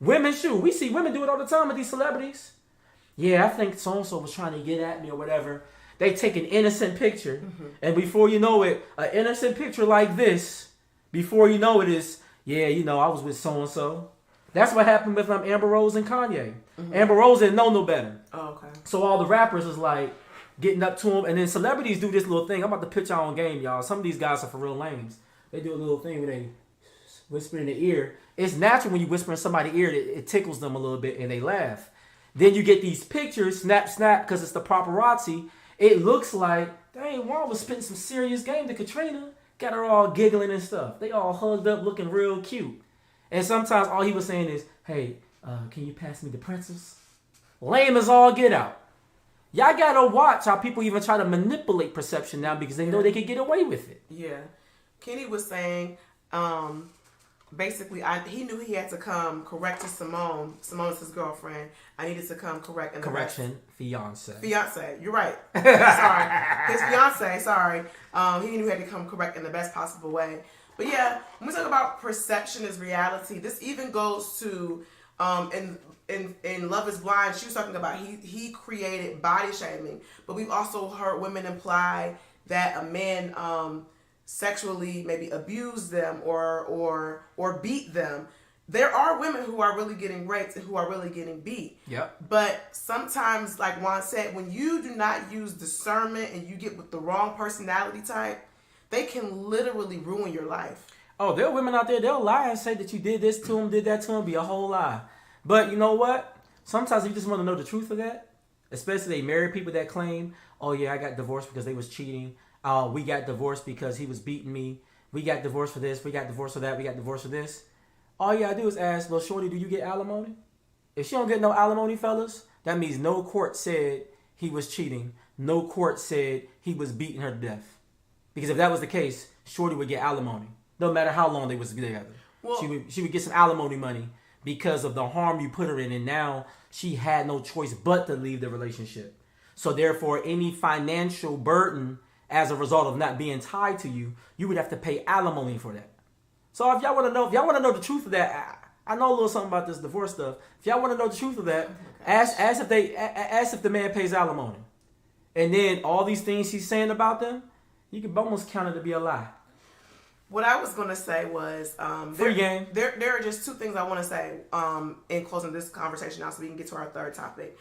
Women, shoot, we see women do it all the time with these celebrities. Yeah, I think so-and-so was trying to get at me or whatever. They take an innocent picture. And before you know it, an innocent picture like this, before you know it is, yeah, you know, I was with so-and-so. That's what happened with Amber Rose and Kanye. Amber Rose didn't know no better. Oh, okay. So all the rappers is like, getting up to him, and then celebrities do this little thing. I'm about to pitch y'all on game, y'all. Some of these guys are for real lames. They do a little thing where they whisper in the ear. It's natural when you whisper in somebody's ear, it tickles them a little bit, and they laugh. Then you get these pictures, snap, because it's the paparazzi. It looks like, dang, Juan was spitting some serious game to Katrina. Got her all giggling and stuff. They all hugged up, looking real cute. And sometimes all he was saying is, hey, can you pass me the pretzels? Lame as all get out. Y'all gotta watch how people even try to manipulate perception now because they know they can get away with it. Yeah. Kenny was saying, basically, he knew he had to come correct to Simone. Simone's his girlfriend. I needed to come correct. Correction, fiance. Fiance, you're right. Sorry. His fiance, sorry. He knew he had to come correct in the best possible way. But yeah, when we talk about perception is reality, this even goes to, in Love is Blind, she was talking about he created body shaming, but we've also heard women imply that a man sexually maybe abused them or beat them. There are women who are really getting raped and who are really getting beat. Yep. But sometimes, like Juan said, when you do not use discernment and you get with the wrong personality type, they can literally ruin your life. Oh, there are women out there, they'll lie and say that you did this to them, did that to them, be a whole lie. But you know what? Sometimes you just want to know the truth of that. Especially they married people that claim, oh yeah, I got divorced because they was cheating. We got divorced because he was beating me. We got divorced for this. We got divorced for that. We got divorced for this. All you gotta do is ask, well, shorty, do you get alimony? If she don't get no alimony, fellas, that means no court said he was cheating. No court said he was beating her to death. Because if that was the case, shorty would get alimony. No matter how long they was together. Well, she would get some alimony money because of the harm you put her in, and now she had no choice but to leave the relationship. So therefore, any financial burden as a result of not being tied to you, you would have to pay alimony for that. So if y'all want to know the truth of that, I know a little something about this divorce stuff. If y'all want to know the truth of that, ask if the man pays alimony, and then all these things he's saying about them, you can almost count it to be a lie. What I was going to say was... free game. There are just two things I want to say in closing this conversation out so we can get to our third topic.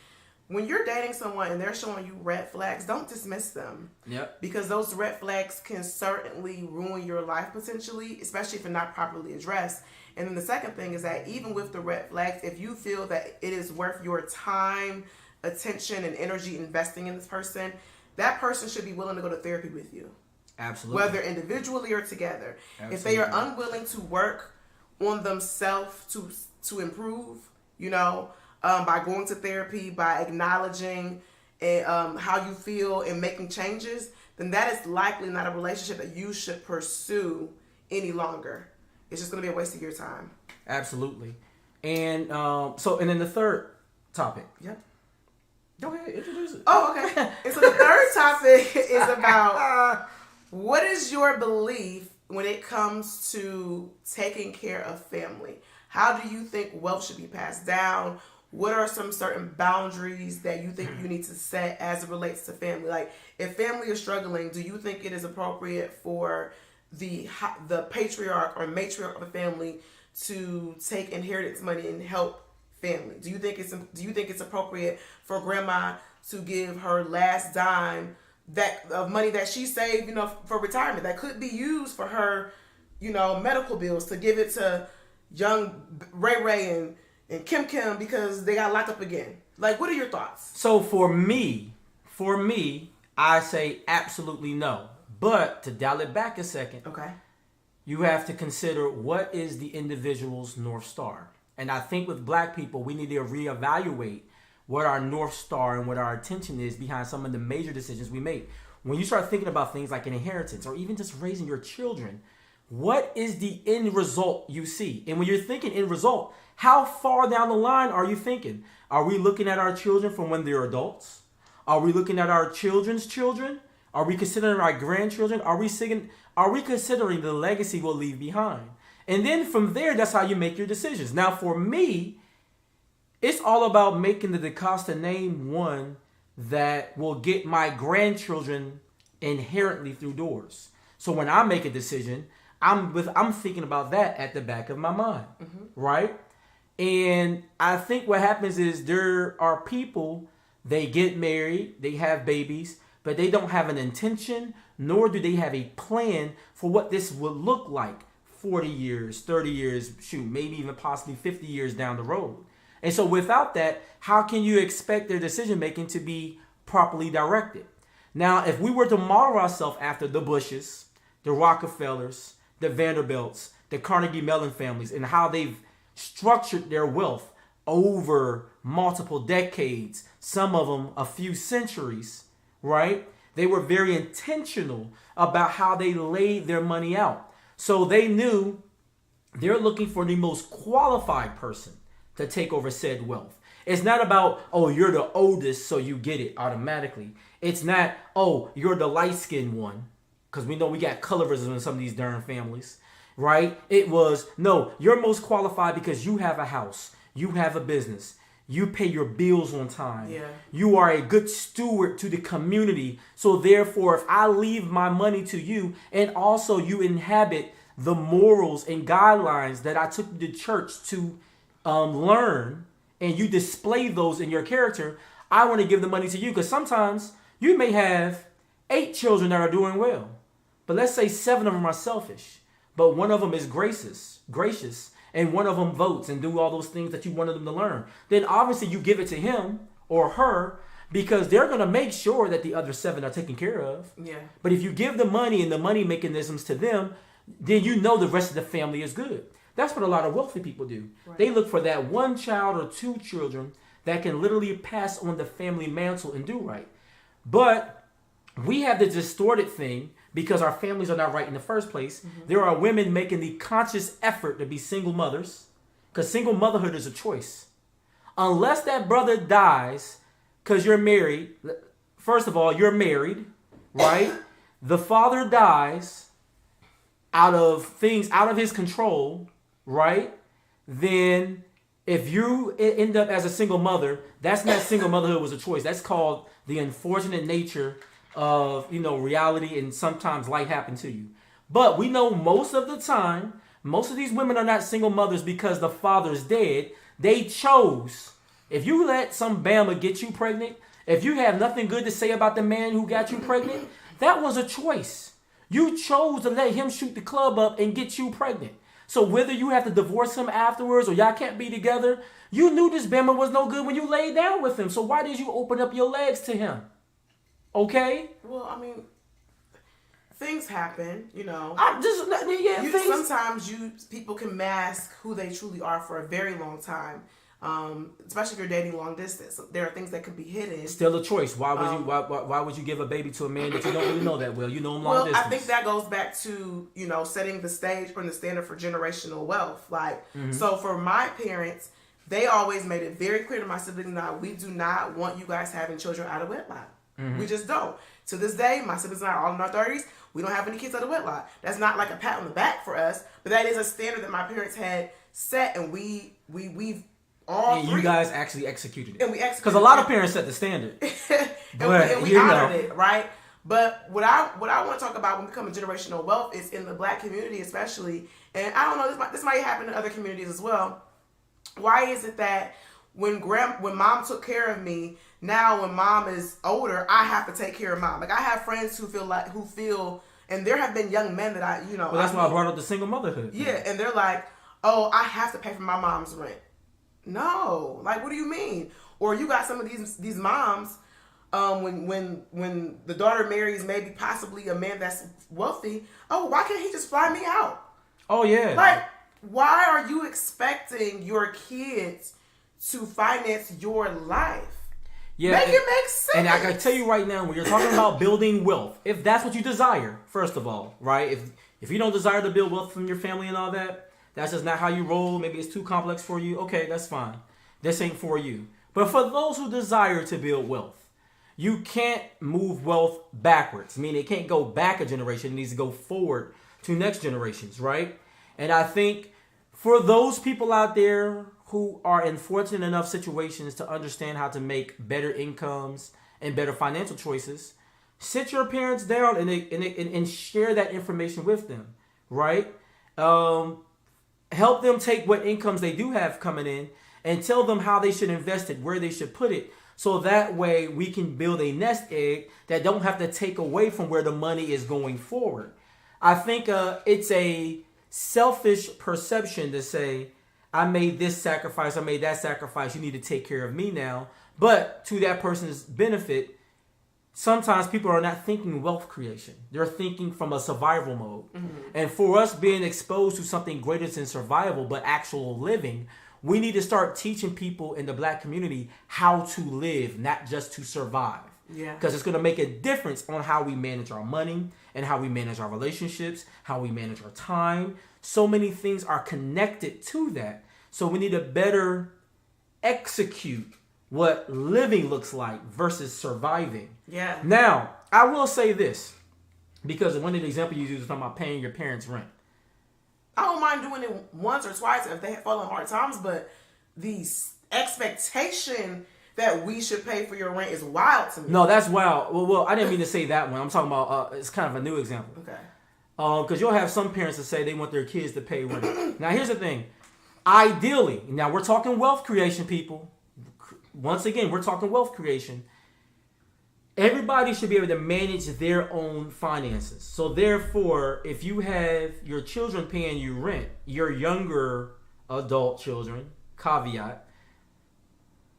When you're dating someone and they're showing you red flags, don't dismiss them. Yep. Because those red flags can certainly ruin your life potentially, especially if they're not properly addressed. And then the second thing is that even with the red flags, if you feel that it is worth your time, attention, and energy investing in this person, that person should be willing to go to therapy with you. Absolutely. Whether individually or together. Absolutely. If they are unwilling to work on themselves to improve, by going to therapy, by acknowledging how you feel and making changes, then that is likely not a relationship that you should pursue any longer. It's just going to be a waste of your time. Absolutely. And and then the third topic. Yep. Go ahead, introduce it. Oh, okay. And so the third topic is about what is your belief when it comes to taking care of family, how do you think wealth should be passed down? What are some certain boundaries that you think you need to set as it relates to family? Like, if family is struggling, do you think it is appropriate for the patriarch or matriarch of a family to take inheritance money and help family? Do you think it's appropriate for grandma to give her last dime of money that she saved, for retirement that could be used for her, medical bills, to give it to young Ray and Kim because they got locked up again? Like, what are your thoughts? So for me, I say absolutely no. But to dial it back a second, Okay. you have to consider what is the individual's North Star. And I think with black people, we need to reevaluate what our North Star and what our attention is behind some of the major decisions we make. When you start thinking about things like an inheritance or even just raising your children, what is the end result you see? And when you're thinking end result, how far down the line are you thinking? Are we looking at our children from when they're adults? Are we looking at our children's children? Are we considering our grandchildren? Are we considering the legacy we'll leave behind? And then from there, that's how you make your decisions. Now, for me, it's all about making the DaCosta name one that will get my grandchildren inherently through doors. So when I make a decision, I'm thinking about that at the back of my mind, right? And I think what happens is there are people, they get married, they have babies, but they don't have an intention, nor do they have a plan for what this would look like 40 years, 30 years, maybe even possibly 50 years down the road. And so without that, how can you expect their decision making to be properly directed? Now, if we were to model ourselves after the Bushes, the Rockefellers, the Vanderbilts, the Carnegie Mellon families, and how they've structured their wealth over multiple decades, some of them a few centuries, right? They were very intentional about how they laid their money out. So they knew they're looking for the most qualified person to take over said wealth. It's not about, oh, you're the oldest, so you get it automatically. It's not, oh, you're the light-skinned one, because we know we got colorism in some of these darn families, right? It was, no, you're most qualified because you have a house, you have a business, you pay your bills on time. Yeah. You are a good steward to the community. So therefore, if I leave my money to you, and also you inhabit the morals and guidelines that I took you to church to learn, and you display those in your character, I want to give the money to you. Because sometimes you may have 8 children that are doing well, but let's say 7 of them are selfish, but one of them is gracious, and one of them votes and do all those things that you wanted them to learn. Then obviously you give it to him or her because they're going to make sure that the other 7 are taken care of. Yeah. But if you give the money and the money mechanisms to them, then you know the rest of the family is good. That's what a lot of wealthy people do. Right. They look for that 1 child or 2 children that can literally pass on the family mantle and do right. But we have the distorted thing because our families are not right in the first place. Mm-hmm. There are women making the conscious effort to be single mothers because single motherhood is a choice. Unless that brother dies because you're married, first of all, you're married, right? The father dies out of his control, right? Then if you end up as a single mother, that's not single motherhood was a choice. That's called the unfortunate nature of, reality, and sometimes life happens to you. But we know most of the time, most of these women are not single mothers because the father's dead. They chose. If you let some Bama get you pregnant, if you have nothing good to say about the man who got you pregnant, that was a choice. You chose to let him shoot the club up and get you pregnant. So whether you have to divorce him afterwards or y'all can't be together, you knew this Bama was no good when you laid down with him. So why did you open up your legs to him? Okay? Well, I mean, things happen, Sometimes people can mask who they truly are for a very long time. Especially if you're dating long distance, there are things that could be hidden. Still a choice. Why would you give a baby to a man that you don't really know that well? You know him long distance. I think that goes back to setting the stage and the standard for generational wealth. So for my parents, they always made it very clear to my siblings and I, we do not want you guys having children out of wedlock. Mm-hmm. We just don't. To this day, my siblings and I are all in our 30s. We don't have any kids out of wedlock. That's not like a pat on the back for us, but that is a standard that my parents had set, and we've all and you guys actually executed it. And we executed because a lot of parents set the standard. and we honored it, right? But what I want to talk about when we come to generational wealth is in the Black community especially, and I don't know, this might happen in other communities as well. Why is it that when mom took care of me, now when mom is older, I have to take care of mom? Like, I have friends who feel, and there have been young men that Well, that's why I brought up the single motherhood. Yeah, and they're like, oh, I have to pay for my mom's rent. No, like, what do you mean? Or you got some of these moms, when the daughter marries maybe possibly a man that's wealthy, oh, why can't he just fly me out? Oh yeah. Like, why are you expecting your kids to finance your life? Yeah, Make it make sense. And I can tell you right now, when you're talking about building wealth, if that's what you desire, first of all, right? If you don't desire to build wealth from your family and all that, that's just not how you roll. Maybe it's too complex for you. Okay, that's fine. This ain't for you. But for those who desire to build wealth, you can't move wealth backwards. I mean, it can't go back a generation. It needs to go forward to next generations, right? And I think for those people out there who are in fortunate enough situations to understand how to make better incomes and better financial choices, sit your parents down and share that information with them, right? Help them take what incomes they do have coming in and tell them how they should invest it, where they should put it. So that way we can build a nest egg that don't have to take away from where the money is going forward. I think it's a selfish perception to say, I made this sacrifice, I made that sacrifice, you need to take care of me now. But to that person's benefit, sometimes people are not thinking wealth creation. They're thinking from a survival mode. Mm-hmm. And for us being exposed to something greater than survival, but actual living, we need to start teaching people in the Black community how to live, not just to survive. Yeah. Because it's going to make a difference on how we manage our money and how we manage our relationships, how we manage our time. So many things are connected to that. So we need to better execute what living looks like versus surviving. Yeah. Now, I will say this, because one of the examples you used was talking about paying your parents' rent. I don't mind doing it once or twice if they fall in hard times, but the expectation that we should pay for your rent is wild to me. No, that's wild. Well, I didn't mean to say that one. I'm talking about, it's kind of a new example. Okay. Because you'll have some parents that say they want their kids to pay rent. Now, here's the thing. Ideally, now we're talking wealth creation, people. Once again, we're talking wealth creation. Everybody should be able to manage their own finances. So therefore, if you have your children paying you rent, your younger adult children, caveat,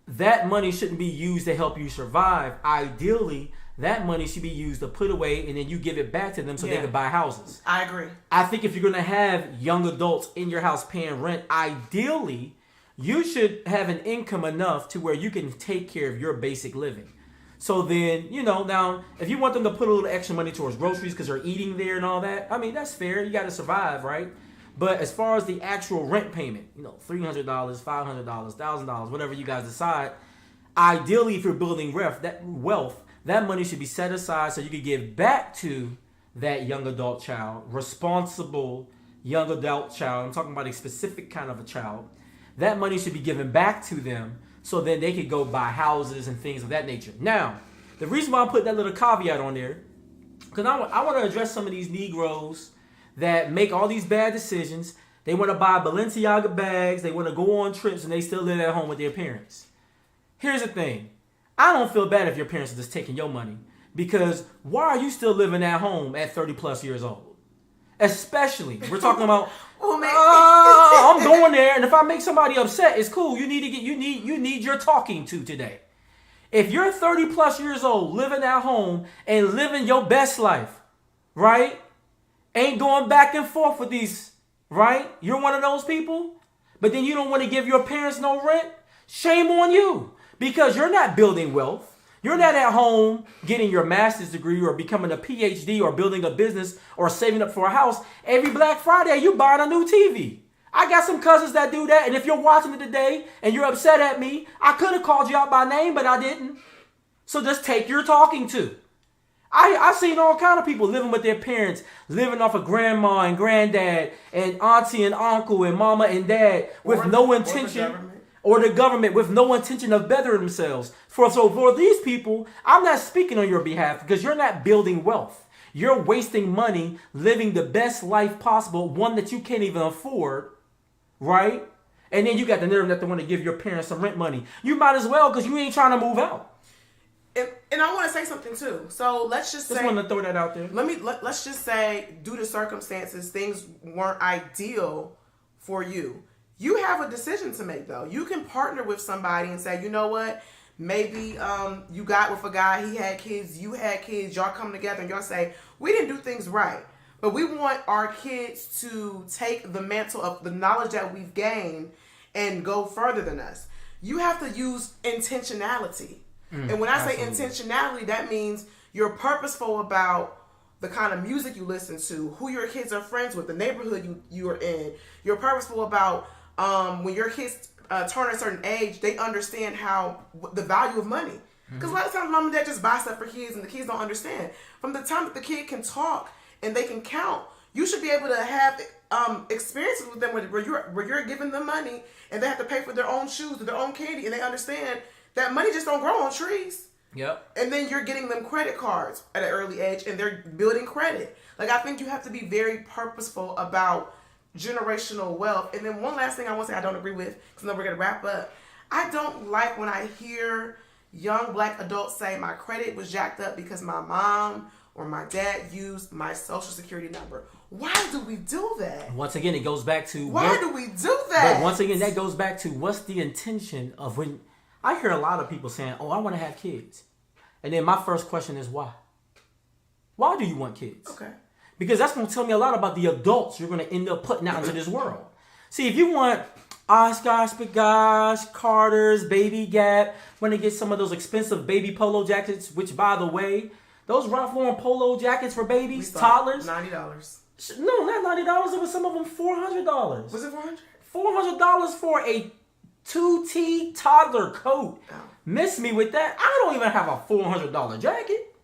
that money shouldn't be used to help you survive. Ideally, that money should be used to put away and then you give it back to them so they can buy houses. I agree. I think if you're going to have young adults in your house paying rent, ideally, you should have an income enough to where you can take care of your basic living. So then, now, if you want them to put a little extra money towards groceries because they're eating there and all that, I mean, that's fair. You got to survive, right? But as far as the actual rent payment, $300, $500, $1,000, whatever you guys decide, ideally, if you're building wealth, that money should be set aside so you can give back to that young adult child, responsible young adult child. I'm talking about a specific kind of a child. That money should be given back to them so then they could go buy houses and things of that nature. Now, the reason why I put that little caveat on there, because I want to address some of these Negroes that make all these bad decisions. They want to buy Balenciaga bags. They want to go on trips and they still live at home with their parents. Here's the thing. I don't feel bad if your parents are just taking your money, because why are you still living at home at 30 plus years old? Especially, we're talking about, I'm going there, and if I make somebody upset, it's cool. You need your talking to today. If you're 30 plus years old, living at home and living your best life, right? Ain't going back and forth with these, right? You're one of those people, but then you don't want to give your parents no rent? Shame on you, because you're not building wealth. You're not at home getting your master's degree or becoming a PhD or building a business or saving up for a house. Every Black Friday, you buying a new TV. I got some cousins that do that, and if you're watching it today and you're upset at me, I could have called you out by name, but I didn't. So just take your talking to. I've seen all kind of people living with their parents, living off of grandma and granddad and auntie and uncle and mama and dad with no intention, or the government with no intention of bettering themselves. So for these people, I'm not speaking on your behalf because you're not building wealth. You're wasting money living the best life possible, one that you can't even afford, right? And then you got the nerve not to want to give your parents some rent money. You might as well because you ain't trying to move out. And I want to say something too. So let's just say, want to throw that out there. Let's just say, due to circumstances, things weren't ideal for you. You have a decision to make though. You can partner with somebody and say, you know what? Maybe you got with a guy, he had kids, you had kids, y'all come together and y'all say, we didn't do things right. But we want our kids to take the mantle of the knowledge that we've gained and go further than us. You have to use intentionality. And when I say intentionality, that means you're purposeful about the kind of music you listen to, who your kids are friends with, the neighborhood you're in. You're purposeful about when your kids turn a certain age, they understand the value of money. Because a lot of times mom and dad just buy stuff for kids and the kids don't understand. From the time that the kid can talk and they can count, you should be able to have experiences with them where you're giving them money and they have to pay for their own shoes or their own candy, and they understand that money just don't grow on trees. Yep. And then you're getting them credit cards at an early age and they're building credit. Like, I think you have to be very purposeful about generational wealth. And then one last thing I want to say I don't agree with, because then we're going to wrap up. I don't like when I hear young black adults say my credit was jacked up because my mom or my dad used my social security number. Why do we do that? Once again, it goes back to... Why do we do that? But once again, that goes back to what's the intention of when... I hear a lot of people saying, oh, I want to have kids. And then my first question is why? Why do you want kids? Okay. Because that's going to tell me a lot about the adults you're going to end up putting out into this world. See, if you want Oshkosh, B'gosh, Carter's, Baby Gap, want to get some of those expensive baby polo jackets, which, by the way, those Ralph Lauren polo jackets for babies, toddlers. $90. No, not $90. It was some of them $400. Was it $400? $400 for a 2T toddler coat. Oh. Miss me with that. I don't even have a $400 jacket.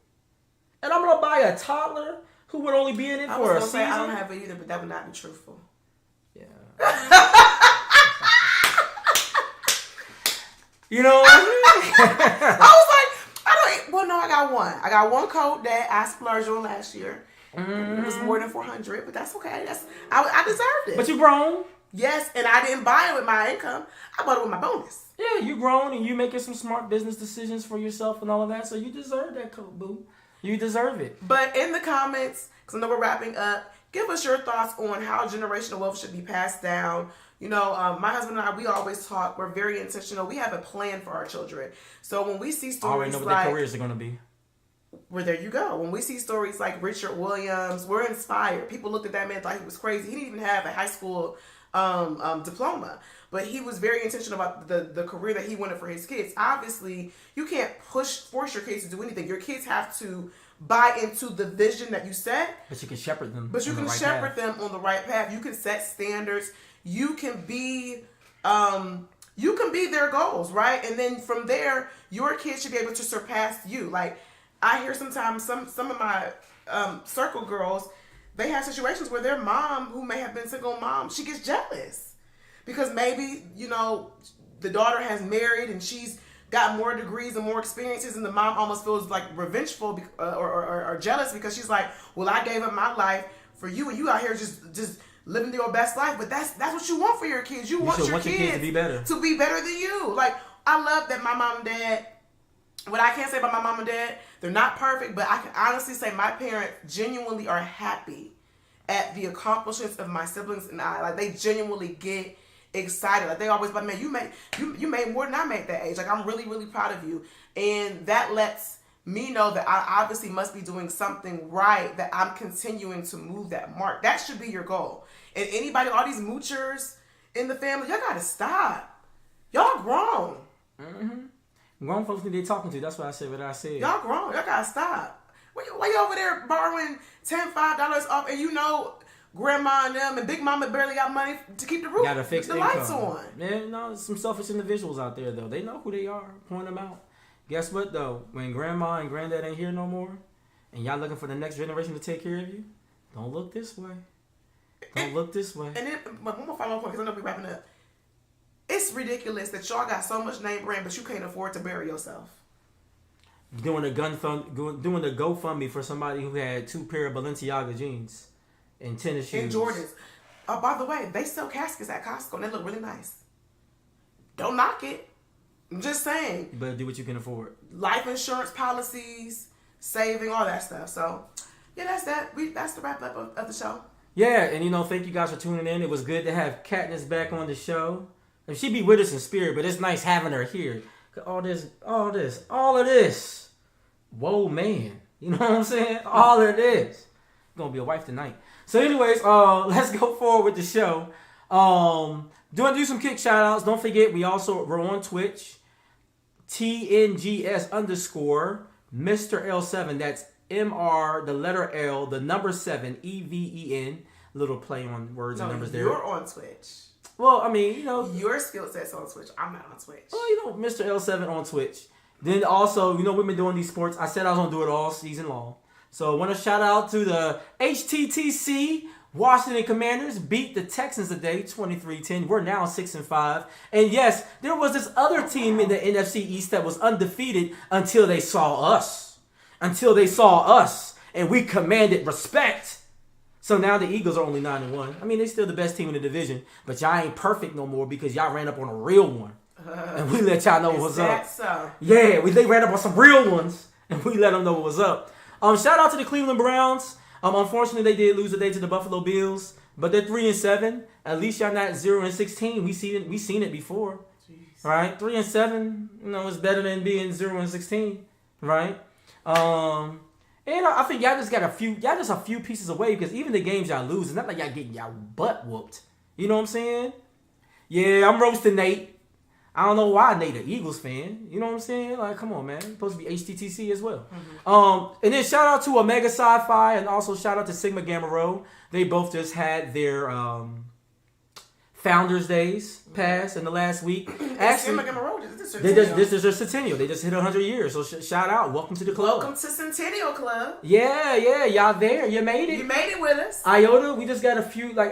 And I'm going to buy a toddler who would only be in it for a season. I don't have it either, but that would not be truthful. Yeah. You know what I mean? I was like, well, no, I got one. I got one coat that I splurged on last year. It was more than $400, but that's okay. I deserved it. But you grown. Yes, and I didn't buy it with my income. I bought it with my bonus. Yeah, you grown and you making some smart business decisions for yourself and all of that, so you deserve that coat, boo. You deserve it. But in the comments, because I know we're wrapping up, give us your thoughts on how generational wealth should be passed down. You know, my husband and I, we always talk. We're very intentional. We have a plan for our children. So when we see stories I already know what their careers are going to be. Well, there you go. When we see stories like Richard Williams, we're inspired. People looked at that man, thought he was crazy. He didn't even have a high school diploma, but he was very intentional about the career that he wanted for his kids. Obviously, you can't force your kids to do anything. Your kids have to buy into the vision that you set. But you can shepherd them. But you can shepherd them on the right path. You can set standards. You can be their goals, right? And then from there, your kids should be able to surpass you. Like, I hear sometimes some of my circle girls, they have situations where their mom, who may have been single mom, she gets jealous because maybe, you know, the daughter has married and she's got more degrees and more experiences, and the mom almost feels like revengeful or jealous because she's like, well, I gave up my life for you and you out here just living your best life. But that's what you want for your kids. You want your kids to be better. To be better than you. Like, I love that my mom and dad, what I can't say about my mom and dad, they're not perfect, but I can honestly say my parents genuinely are happy at the accomplishments of my siblings and I. Like, they genuinely get excited. Like, they always like, man, you made more than I made at that age. Like, I'm really, really proud of you. And that lets me know that I obviously must be doing something right, that I'm continuing to move that mark. That should be your goal. And anybody, all these moochers in the family, y'all gotta stop. Y'all grown. Mm-hmm. Grown folks need to be talking to. That's what I said. What I said. Y'all grown. Y'all gotta stop. Why you over there borrowing $5 off, and you know grandma and them and big mama barely got money to keep the roof, gotta fix the income. lights on. Man, no, some selfish individuals out there though. They know who they are. Point them out. Guess what though? When grandma and granddad ain't here no more, and y'all looking for the next generation to take care of you, don't look this way. Don't look this way. And then one more final point, because I know we're wrapping up. It's ridiculous that y'all got so much name brand, but you can't afford to bury yourself. Doing a GoFundMe for somebody who had 2 pair of Balenciaga jeans and tennis shoes And Jordans. By the way, they sell caskets at Costco and they look really nice. Don't knock it. I'm just saying. You better do what you can afford. Life insurance policies, saving, all that stuff. So, yeah, that's that. That's the wrap up of the show. Yeah, and thank you guys for tuning in. It was good to have Katniss back on the show. And she be with us in spirit, but it's nice having her here. All of this. Whoa, man. You know what I'm saying? All of this. Gonna be a wife tonight. So anyways, let's go forward with the show. Do some kick shout outs. Don't forget, we're on Twitch. TNGS _ Mr. L7. That's MR, the letter L, the number 7, EVEN. Little play on words and numbers there. You're on Twitch. Well, I mean, your skill set's on Twitch. I'm not on Twitch. Well, Mr. L7 on Twitch. Then also, we've been doing these sports. I said I was going to do it all season long. So I want to shout out to the HTTC Washington Commanders beat the Texans today, 23-10. We're now 6-5. And yes, there was this other team in the NFC East that was undefeated until they saw us. And we commanded respect. So now the Eagles are only 9-1. I mean, they're still the best team in the division, but y'all ain't perfect no more because y'all ran up on a real one. And we let y'all know what was up. So? Yeah, they ran up on some real ones, and we let them know what was up. Shout out to the Cleveland Browns. Unfortunately, they did lose today to the Buffalo Bills, but they're 3-7. At least y'all not 0-16. We seen it before, jeez. Right? 3-7, is better than being 0-16, right? And I think y'all just got a few pieces away because even the games y'all lose, it's not like y'all getting y'all butt whooped. You know what I'm saying? Yeah, I'm roasting Nate. I don't know why Nate an Eagles fan. You know what I'm saying? Like, come on, man. You're supposed to be HTTC as well. Mm-hmm. And then shout out to Omega Sci-Fi and also shout out to Sigma Gamma Rho. They both just had their Founders Days pass in the last week. Actually, this is their centennial. They just hit 100 years. So shout out. Welcome to the club. Welcome to Centennial Club. Yeah. Y'all there. You made it. You made it with us. IOTA, we just got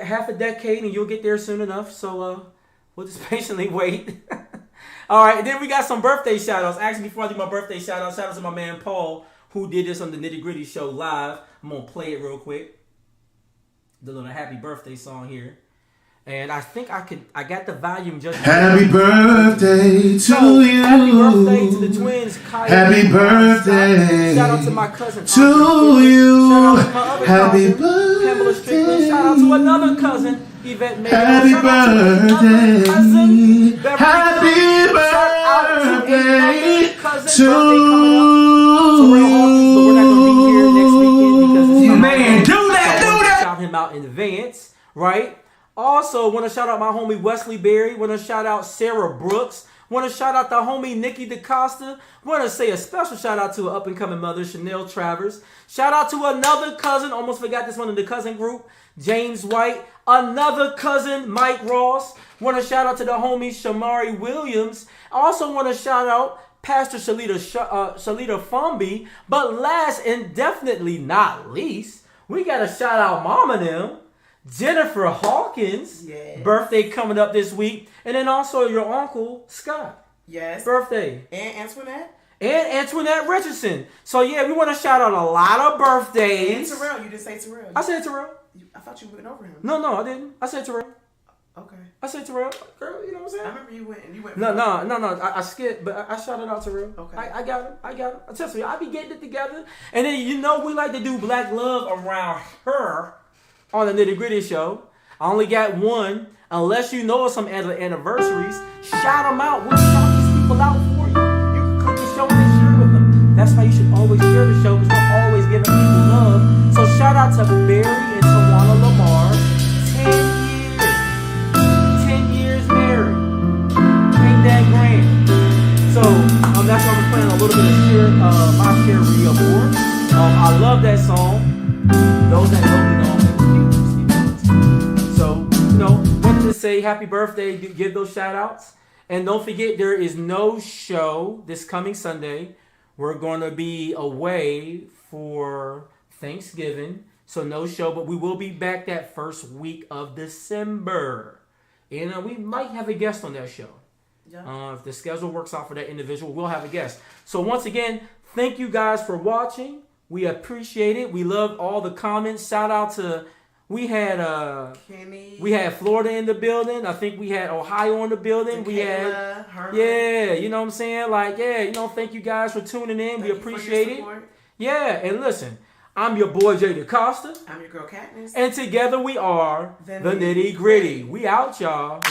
half a decade and you'll get there soon enough. So we'll just patiently wait. All right, and then we got some birthday shout-outs. Actually, before I do my birthday shout-out to my man Paul, who did this on the Nitty Gritty Show live. I'm going to play it real quick. The little happy birthday song here. And I think I got the volume just happy birthday to you. Happy birthday to the twins, Kyle. Happy birthday. Shout out to my cousin to you. Shout out to my other happy cousin, birthday. Pamela Strickland. Shout out to another cousin, Yvette Mayo. Happy Shout out to birthday. cousin, Beverly. Happy birthday to Hawkins, but we're not going to be here next weekend because it's you. Man, do that. Shout him out in advance, right? Also, want to shout out my homie Wesley Berry. Want to shout out Sarah Brooks. Want to shout out the homie Nikki DaCosta. Want to say a special shout out to an up-and-coming mother, Chanel Travers. Shout out to another cousin. Almost forgot this one in the cousin group, James White. Another cousin, Mike Ross. Want to shout out to the homie Shamari Williams. Also want to shout out Pastor Shalita Fumby. But last and definitely not least, we got to shout out Mama them. Jennifer Hawkins, yes. Birthday coming up this week. And then also your uncle, Scott. Yes. Birthday. And Antoinette. And Antoinette Richardson. So yeah, we want to shout out a lot of birthdays. And Terrell, you didn't say Terrell. I said Terrell. I thought you went over him. No, I didn't. I said Terrell. Okay. I said Terrell. Girl, you know what I'm saying? I remember you went. No. I skipped, but I shouted out Terrell. Okay. I got him. I trust me, I be getting it together. And then we like to do Black Love around her. On the Nitty Gritty Show. I only got one. Unless you know of some other anniversaries, shout them out. We'll shout these people out for you. You can click the show and share with them. That's why you should always share the show because we're always giving people love. So shout out to Barry and Tawana Lamar. 10 years married. Ain't that grand? So that's why I'm playing a little bit of My Cherry Award. I love that song. Those that know me know. So, wanted to say happy birthday, give those shout outs. And don't forget, there is no show this coming Sunday. We're going to be away for Thanksgiving, so no show, but we will be back that first week of December. And we might have a guest on that show. Yeah. If the schedule works out for that individual, we'll have a guest. So once again, thank you guys for watching. We appreciate it. We love all the comments. Shout out to, we had Kenny. We had Florida in the building. I think we had Ohio in the building. Tequila, we had Herman. Yeah, you know what I'm saying? Like, yeah, you know, thank you guys for tuning in. We appreciate it. Yeah, and listen, I'm your boy Jay DaCosta. I'm your girl Katniss. And together we are the Nitty Gritty. We out, y'all.